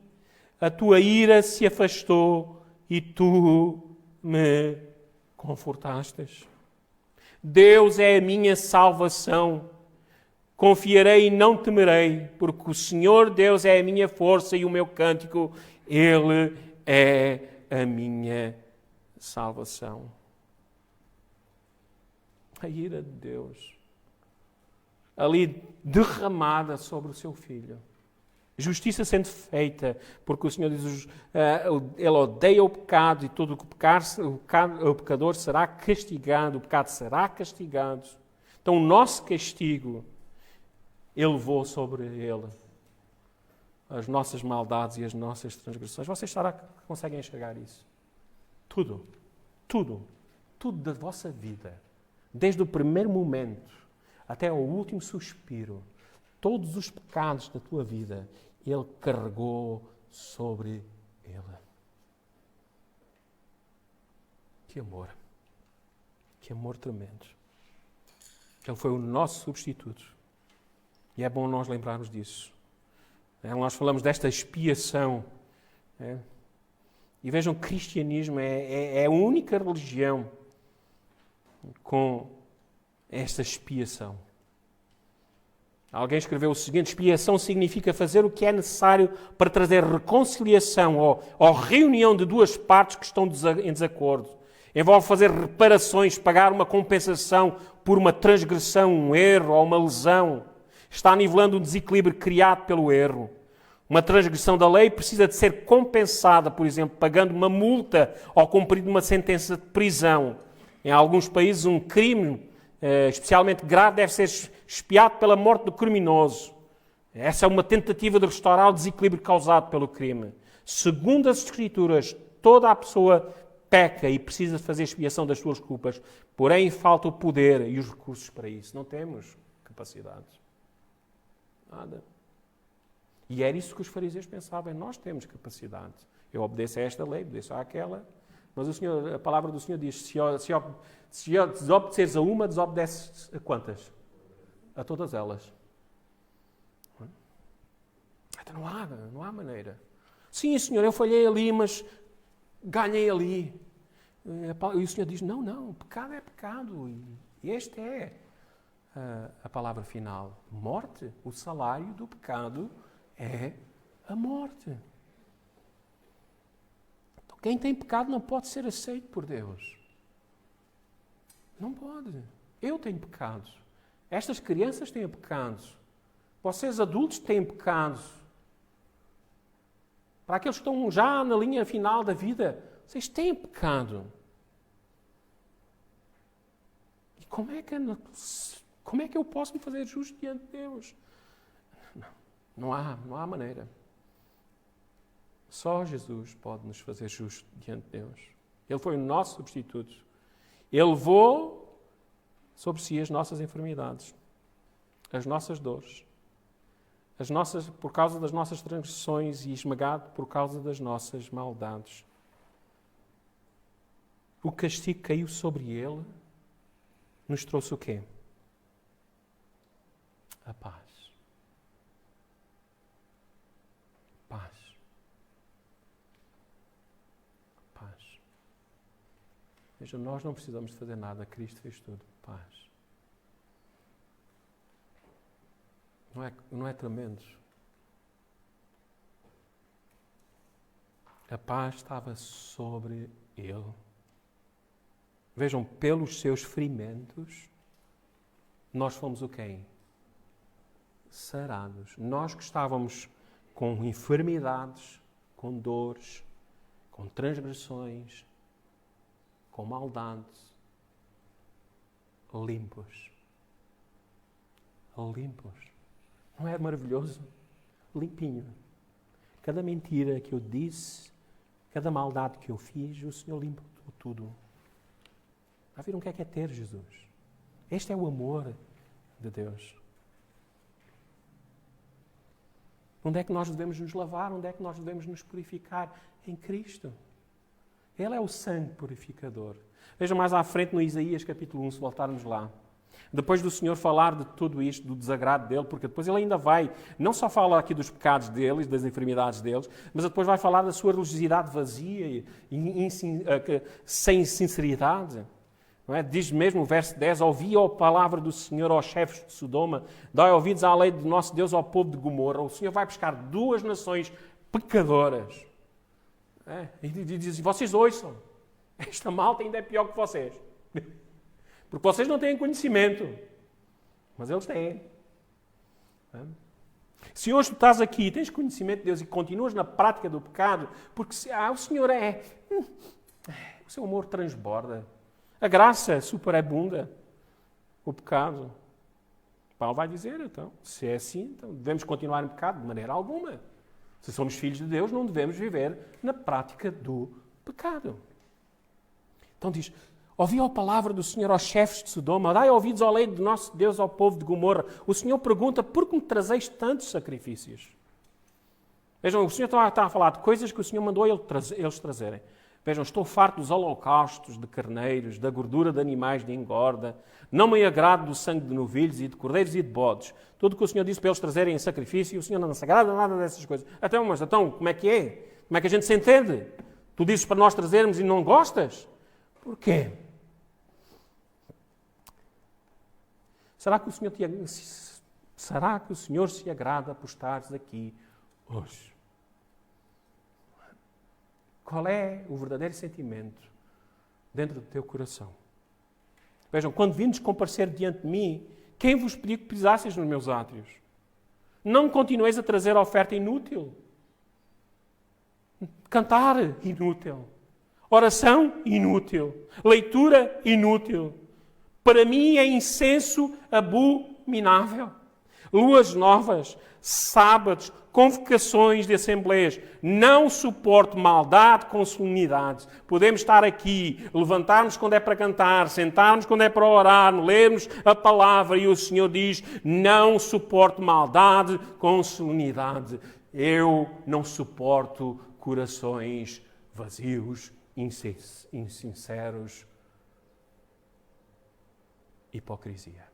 a tua ira se afastou e tu me confortastes. Deus é a minha salvação. Confiarei e não temerei, porque o Senhor Deus é a minha força e o meu cântico. Ele é a minha salvação. A ira de Deus ali derramada sobre o seu Filho. Justiça sendo feita, porque o Senhor diz, Ele odeia o pecado e todo o pecador será castigado, o pecado será castigado. Então o nosso castigo, Ele levou sobre Ele as nossas maldades e as nossas transgressões. Vocês conseguem enxergar isso? Tudo da vossa vida, desde o primeiro momento até ao último suspiro, todos os pecados da tua vida, Ele carregou sobre Ele. Que amor tremendo. Ele foi o nosso substituto. E é bom nós lembrarmos disso. Nós falamos desta expiação. E vejam, o cristianismo é a única religião com esta expiação. Alguém escreveu o seguinte: expiação significa fazer o que é necessário para trazer reconciliação ou reunião de duas partes que estão em desacordo. Envolve fazer reparações, pagar uma compensação por uma transgressão, um erro ou uma lesão. Está nivelando um desequilíbrio criado pelo erro. Uma transgressão da lei precisa de ser compensada, por exemplo, pagando uma multa ou cumprindo uma sentença de prisão. Em alguns países, um crime especialmente grave deve ser expiado pela morte do criminoso. Essa é uma tentativa de restaurar o desequilíbrio causado pelo crime. Segundo as Escrituras, toda a pessoa peca e precisa de fazer expiação das suas culpas, porém falta o poder e os recursos para isso. Não temos capacidade. Nada. E era isso que os fariseus pensavam. Nós temos capacidade. Eu obedeço a esta lei, obedeço àquela. Mas a palavra do Senhor diz, se desobedeceres a uma, desobedeces a quantas? A todas elas. Então não há maneira. Sim, Senhor, eu falhei ali, mas ganhei ali. E o Senhor diz, não, pecado é pecado. E esta é a palavra final. Morte, o salário do pecado é a morte. Então, quem tem pecado não pode ser aceito por Deus. Não pode. Eu tenho pecado. Estas crianças têm pecado. Vocês adultos têm pecado. Para aqueles que estão já na linha final da vida, vocês têm pecado. E como é que eu posso me fazer justo diante de Deus? Não há maneira. Só Jesus pode nos fazer justos diante de Deus. Ele foi o nosso substituto. Ele levou sobre si as nossas enfermidades, as nossas dores, por causa das nossas transgressões e esmagado por causa das nossas maldades. O castigo caiu sobre ele, nos trouxe o quê? A paz. Veja, nós não precisamos de fazer nada, Cristo fez tudo. Paz. Não é tremendo? A paz estava sobre ele. Vejam, pelos seus ferimentos, nós fomos o quê? Sarados. Nós que estávamos com enfermidades, com dores, com transgressões, com maldade, limpos. Não é maravilhoso? Limpinho. Cada mentira que eu disse, cada maldade que eu fiz, o Senhor limpa tudo. Já viram o que é ter Jesus? Este é o amor de Deus. Onde é que nós devemos nos lavar? Onde é que nós devemos nos purificar? Em Cristo. Ele é o sangue purificador. Vejam mais à frente no Isaías capítulo 1, se voltarmos lá. Depois do Senhor falar de tudo isto, do desagrado dele, porque depois ele ainda vai, não só fala aqui dos pecados deles, das enfermidades deles, mas depois vai falar da sua religiosidade vazia e sem sinceridade. Não é? Diz mesmo o verso 10, ouvi a palavra do Senhor aos chefes de Sodoma, dai ouvidos à lei do nosso Deus ao povo de Gomorra. O Senhor vai buscar duas nações pecadoras. E diz, vocês ouçam, esta malta ainda é pior que vocês. Porque vocês não têm conhecimento, mas eles têm. Se hoje tu estás aqui e tens conhecimento de Deus e continuas na prática do pecado, porque o Senhor o seu amor transborda. A graça superabunda o pecado. Paulo vai dizer, então, se é assim, então devemos continuar em pecado de maneira alguma. Se somos filhos de Deus, não devemos viver na prática do pecado. Então diz, ouvi a palavra do Senhor aos chefes de Sodoma, dai ouvidos à lei do nosso Deus ao povo de Gomorra. O Senhor pergunta, por que me trazeis tantos sacrifícios? Vejam, o Senhor está a falar de coisas que o Senhor mandou eles trazerem. Vejam, estou farto dos holocaustos de carneiros, da gordura de animais de engorda, não me agrado do sangue de novilhos e de cordeiros e de bodes. Tudo o que o Senhor disse para eles trazerem em sacrifício, o Senhor não se agrada nada dessas coisas. Então, como é que é? Como é que a gente se entende? Tu dizes para nós trazermos e não gostas? Porquê? Será que o Senhor se agrada por estares aqui hoje? Qual é o verdadeiro sentimento dentro do teu coração? Vejam, quando vindes comparecer diante de mim, quem vos pediu que pisasseis nos meus átrios? Não continueis a trazer a oferta inútil. Cantar, inútil. Oração, inútil. Leitura, inútil. Para mim é incenso abominável. Luas novas, sábados, convocações de assembleias. Não suporto maldade com solenidades. Podemos estar aqui, levantarmos quando é para cantar, sentarmos quando é para orar, lermos a palavra e o Senhor diz, não suporto maldade com solenidade. Eu não suporto corações vazios, insinceros, hipocrisia.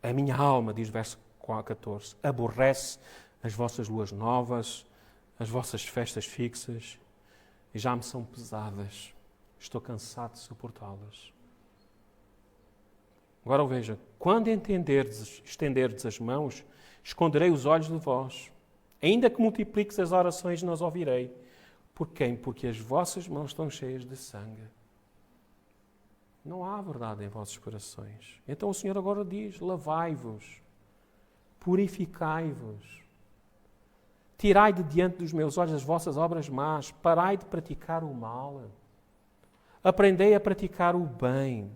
A minha alma, diz verso 14, aborrece as vossas luas novas, as vossas festas fixas, e já me são pesadas. Estou cansado de suportá-las. Agora veja, quando estenderdes as mãos, esconderei os olhos de vós. Ainda que multipliques as orações, não as ouvirei. Por quem? Porque as vossas mãos estão cheias de sangue. Não há verdade em vossos corações. Então o Senhor agora diz, lavai-vos, purificai-vos, tirai de diante dos meus olhos as vossas obras más, parai de praticar o mal, aprendei a praticar o bem,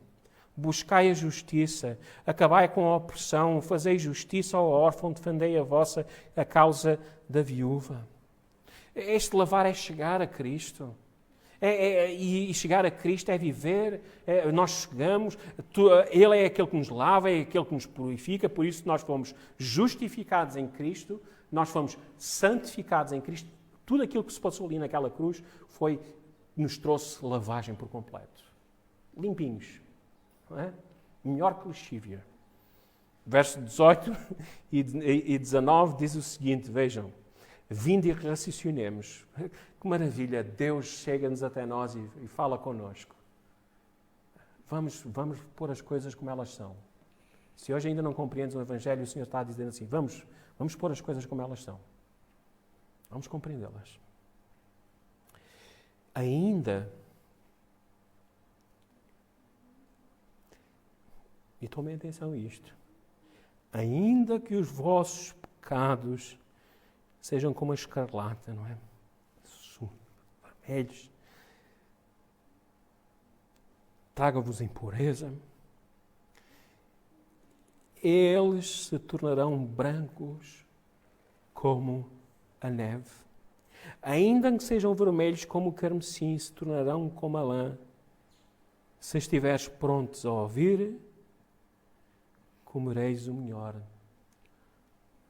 buscai a justiça, acabai com a opressão, fazei justiça ao órfão, defendei a causa da viúva. Este lavar é chegar a Cristo. E chegar a Cristo é viver, nós chegamos, Ele é aquele que nos lava, é aquele que nos purifica, por isso nós fomos justificados em Cristo, nós fomos santificados em Cristo. Tudo aquilo que se passou ali naquela cruz nos trouxe lavagem por completo. Limpinhos. Não é? Melhor que lexívia. Verso 18 e 19 diz o seguinte, vejam. Vinde e raciocinemos. Que maravilha, Deus chega-nos até nós e fala connosco. Vamos pôr as coisas como elas são. Se hoje ainda não compreendes o Evangelho, o Senhor está a dizer assim, vamos pôr as coisas como elas são. Vamos compreendê-las. Ainda, e tomem atenção a isto, ainda que os vossos pecados sejam como a escarlata, não é? Vermelhos. Tragam-vos impureza. Eles se tornarão brancos como a neve. Ainda que sejam vermelhos como o carmesim, se tornarão como a lã. Se estiveres prontos a ouvir, comereis o melhor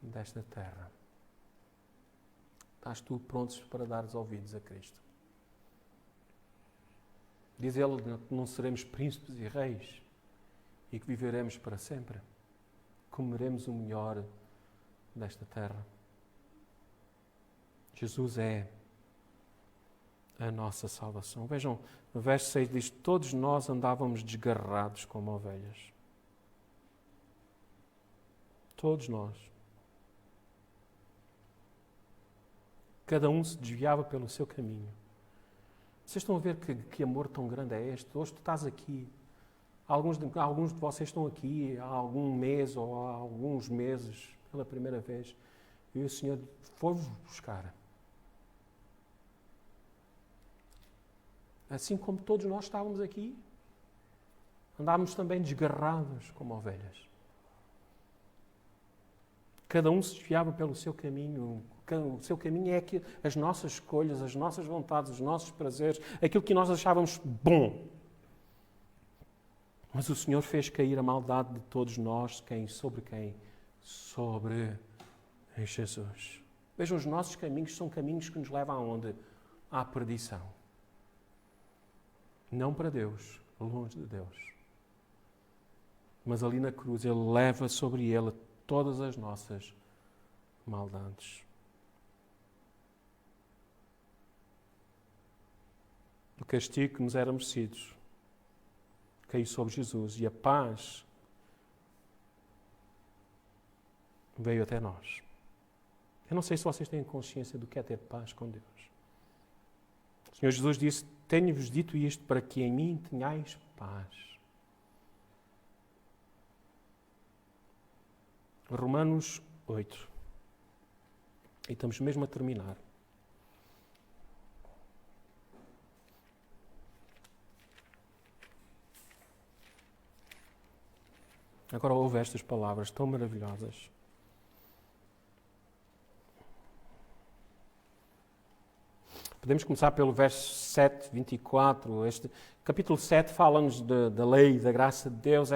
desta terra. Estás tu prontos para dar os ouvidos a Cristo? Diz ele que não seremos príncipes e reis e que viveremos para sempre. Comeremos o melhor desta terra. Jesus é a nossa salvação. Vejam, no verso 6 diz: todos nós andávamos desgarrados como ovelhas. Todos nós. Cada um se desviava pelo seu caminho. Vocês estão a ver que amor tão grande é este? Hoje tu estás aqui. Alguns de vocês estão aqui há algum mês ou há alguns meses pela primeira vez. E o Senhor foi-vos buscar. Assim como todos nós estávamos aqui, andávamos também desgarrados como ovelhas. Cada um se desviava pelo seu caminho. O seu caminho é que as nossas escolhas, as nossas vontades, os nossos prazeres, aquilo que nós achávamos bom. Mas o Senhor fez cair a maldade de todos nós. Sobre quem? Sobre Jesus. Vejam, os nossos caminhos são caminhos que nos levam aonde? À perdição. Não para Deus, longe de Deus. Mas ali na cruz Ele leva sobre Ele todas as nossas maldades. O castigo que nos era merecido caiu sobre Jesus e a paz veio até nós. Eu não sei se vocês têm consciência do que é ter paz com Deus. O Senhor Jesus disse: tenho-vos dito isto para que em mim tenhais paz. Romanos 8. E estamos mesmo a terminar. Agora ouve estas palavras tão maravilhosas. Podemos começar pelo verso 7, 24. Este capítulo 7 fala-nos da lei, da graça de Deus.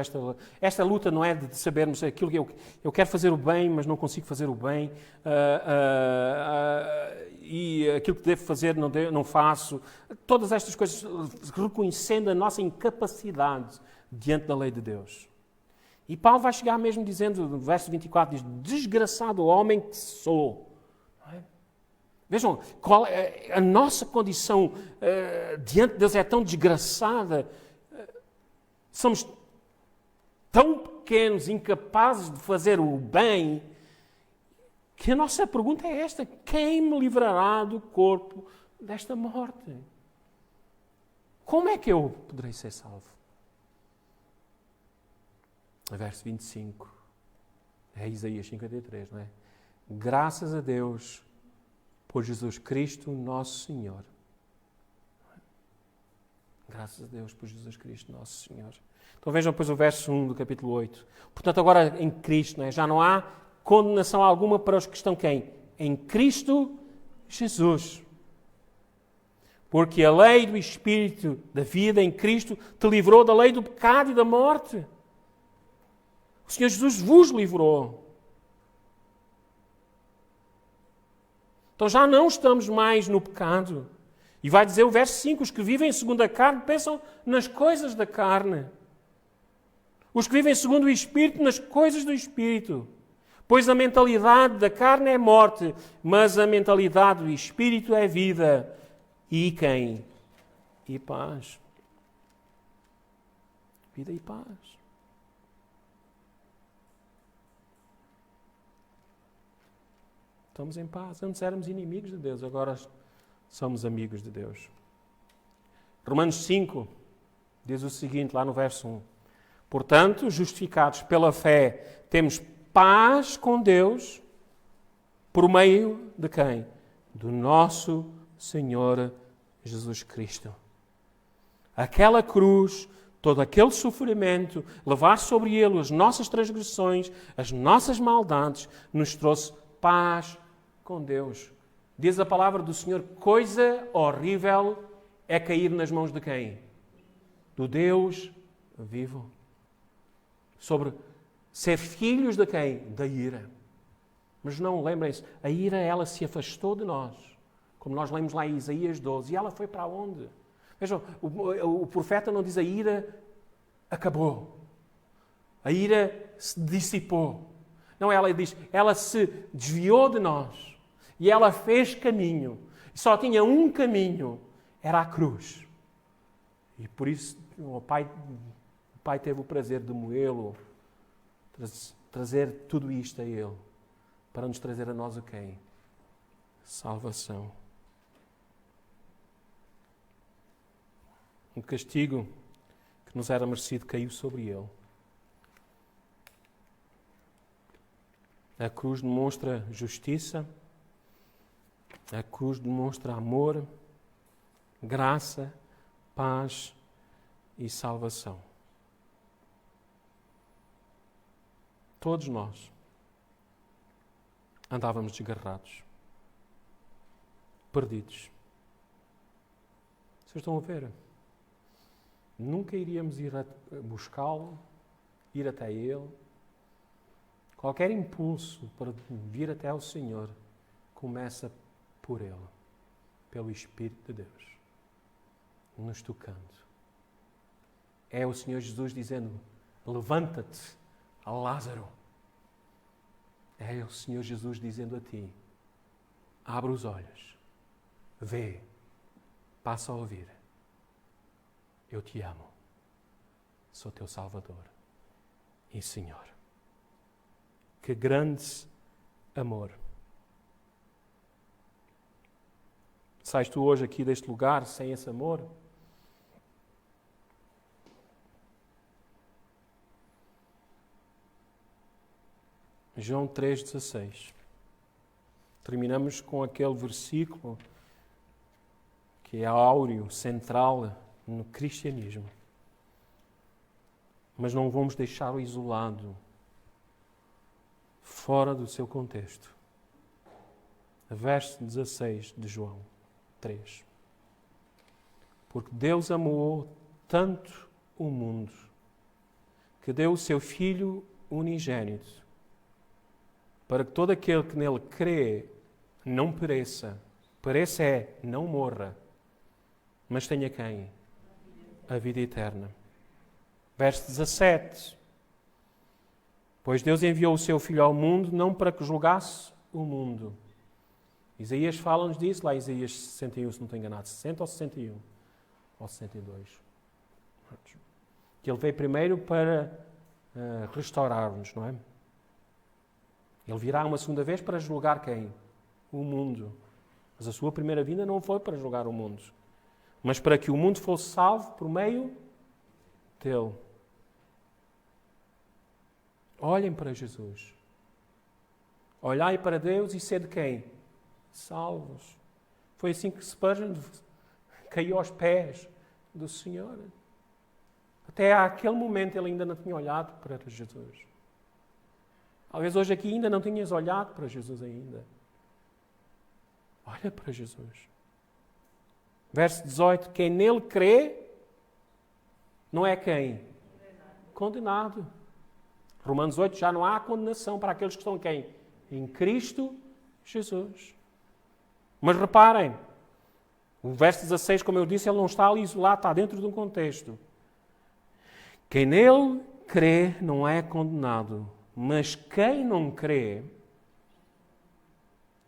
Esta luta não é de sabermos aquilo que eu quero fazer o bem, mas não consigo fazer o bem. E aquilo que devo fazer não faço. Todas estas coisas reconhecendo a nossa incapacidade diante da lei de Deus. E Paulo vai chegar mesmo dizendo, no verso 24, diz: desgraçado homem que sou. Vejam, qual é a nossa condição diante de Deus é tão desgraçada. Somos tão pequenos, incapazes de fazer o bem, que a nossa pergunta é esta: quem me livrará do corpo desta morte? Como é que eu poderei ser salvo? Verso 25, é Isaías 53, não é? Graças a Deus por Jesus Cristo, nosso Senhor. Graças a Deus por Jesus Cristo, nosso Senhor. Então vejam depois o verso 1 do capítulo 8. Portanto, agora em Cristo, não é? Já não há condenação alguma para os que estão quem? Em Cristo Jesus. Porque a lei do Espírito da vida em Cristo te livrou da lei do pecado e da morte. O Senhor Jesus vos livrou. Então já não estamos mais no pecado. E vai dizer o verso 5, os que vivem segundo a carne pensam nas coisas da carne. Os que vivem segundo o Espírito, nas coisas do Espírito. Pois a mentalidade da carne é morte, mas a mentalidade do Espírito é vida. E quem? E paz. Vida e paz. Estamos em paz. Antes éramos inimigos de Deus, agora somos amigos de Deus. Romanos 5 diz o seguinte, lá no verso 1. Portanto, justificados pela fé, temos paz com Deus por meio de quem? Do nosso Senhor Jesus Cristo. Aquela cruz, todo aquele sofrimento, levar sobre ele as nossas transgressões, as nossas maldades, nos trouxe paz com Deus. Diz a palavra do Senhor, coisa horrível é cair nas mãos de quem? Do Deus vivo. Sobre ser filhos de quem? Da ira. Mas não, lembrem-se, a ira, ela se afastou de nós. Como nós lemos lá em Isaías 12. E ela foi para onde? Vejam, o profeta não diz a ira acabou. A ira se dissipou. Não, ela diz, ela se desviou de nós. E ela fez caminho. Só tinha um caminho. Era a cruz. E por isso o Pai teve o prazer de moê-lo. Trazer tudo isto a Ele. Para nos trazer a nós o quem? Salvação. Um castigo que nos era merecido caiu sobre Ele. A cruz demonstra justiça. A cruz demonstra amor, graça, paz e salvação. Todos nós andávamos desgarrados, perdidos. Vocês estão a ver? Nunca iríamos ir buscá-lo, ir até Ele. Qualquer impulso para vir até ao Senhor começa por Ele, pelo Espírito de Deus, nos tocando. É o Senhor Jesus dizendo, levanta-te, Lázaro. É o Senhor Jesus dizendo a ti, abre os olhos, vê, passa a ouvir. Eu te amo, sou teu Salvador e Senhor. Que grande amor. Sais tu hoje aqui deste lugar sem esse amor? João 3,16. Terminamos com aquele versículo que é áureo, central no cristianismo. Mas não vamos deixá-lo isolado, fora do seu contexto. Verso 16 de João 3. Porque Deus amou tanto o mundo, que deu o seu Filho unigênito, para que todo aquele que nele crê não pereça. Pereça é, não morra, mas tenha quem? A vida eterna. Verso 17. Pois Deus enviou o seu Filho ao mundo não para que julgasse o mundo. Isaías fala-nos disso, lá em Isaías 61, se não estou enganado, 60 ou 61, ou 62. Que Ele veio primeiro para restaurar-nos, não é? Ele virá uma segunda vez para julgar quem? O mundo. Mas a sua primeira vinda não foi para julgar o mundo, mas para que o mundo fosse salvo por meio dele. Olhem para Jesus. Olhai para Deus e sede quem? Salvos. Foi assim que Spurgeon caiu aos pés do Senhor. Até àquele momento ele ainda não tinha olhado para Jesus. Talvez hoje aqui ainda não tenhas olhado para Jesus ainda. Olha para Jesus. Verso 18. Quem nele crê, não é quem? Condenado. Romanos 8, já não há condenação para aqueles que estão quem? Em Cristo Jesus. Mas reparem, o verso 16, como eu disse, ele não está ali isolado, está dentro de um contexto. Quem nele crê não é condenado, mas quem não crê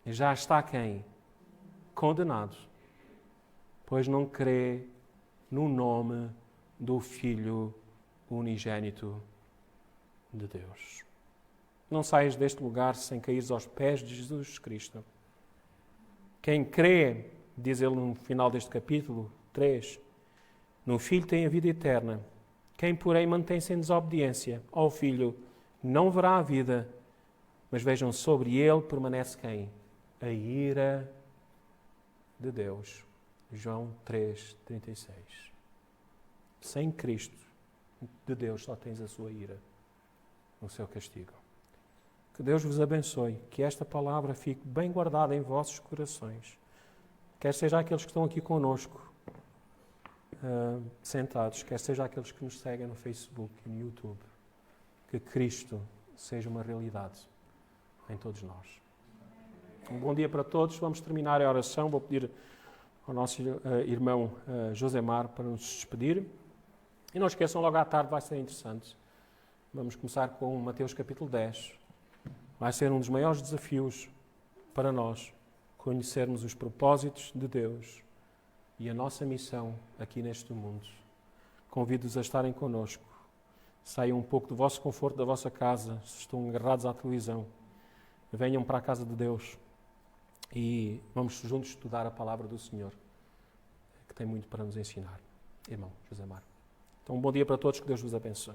já está quem? Condenado. Pois não crê no nome do Filho unigênito de Deus. Não saias deste lugar sem caíres aos pés de Jesus Cristo. Quem crê, diz ele no final deste capítulo 3, no Filho tem a vida eterna. Quem, porém, mantém-se em desobediência ao Filho não verá a vida, mas vejam, sobre ele permanece quem? A ira de Deus. João 3,36. Sem Cristo de Deus só tens a sua ira, o seu castigo. Que Deus vos abençoe, que esta palavra fique bem guardada em vossos corações. Quer seja aqueles que estão aqui conosco, sentados, quer seja aqueles que nos seguem no Facebook e no YouTube. Que Cristo seja uma realidade em todos nós. Um bom dia para todos. Vamos terminar a oração. Vou pedir ao nosso irmão Josemar para nos despedir. E não esqueçam, logo à tarde vai ser interessante. Vamos começar com Mateus capítulo 10. Vai ser um dos maiores desafios para nós conhecermos os propósitos de Deus e a nossa missão aqui neste mundo. Convido-os a estarem connosco. Saiam um pouco do vosso conforto, da vossa casa, se estão agarrados à televisão. Venham para a casa de Deus e vamos juntos estudar a palavra do Senhor, que tem muito para nos ensinar. Irmão Josemar. Então, um bom dia para todos, que Deus vos abençoe.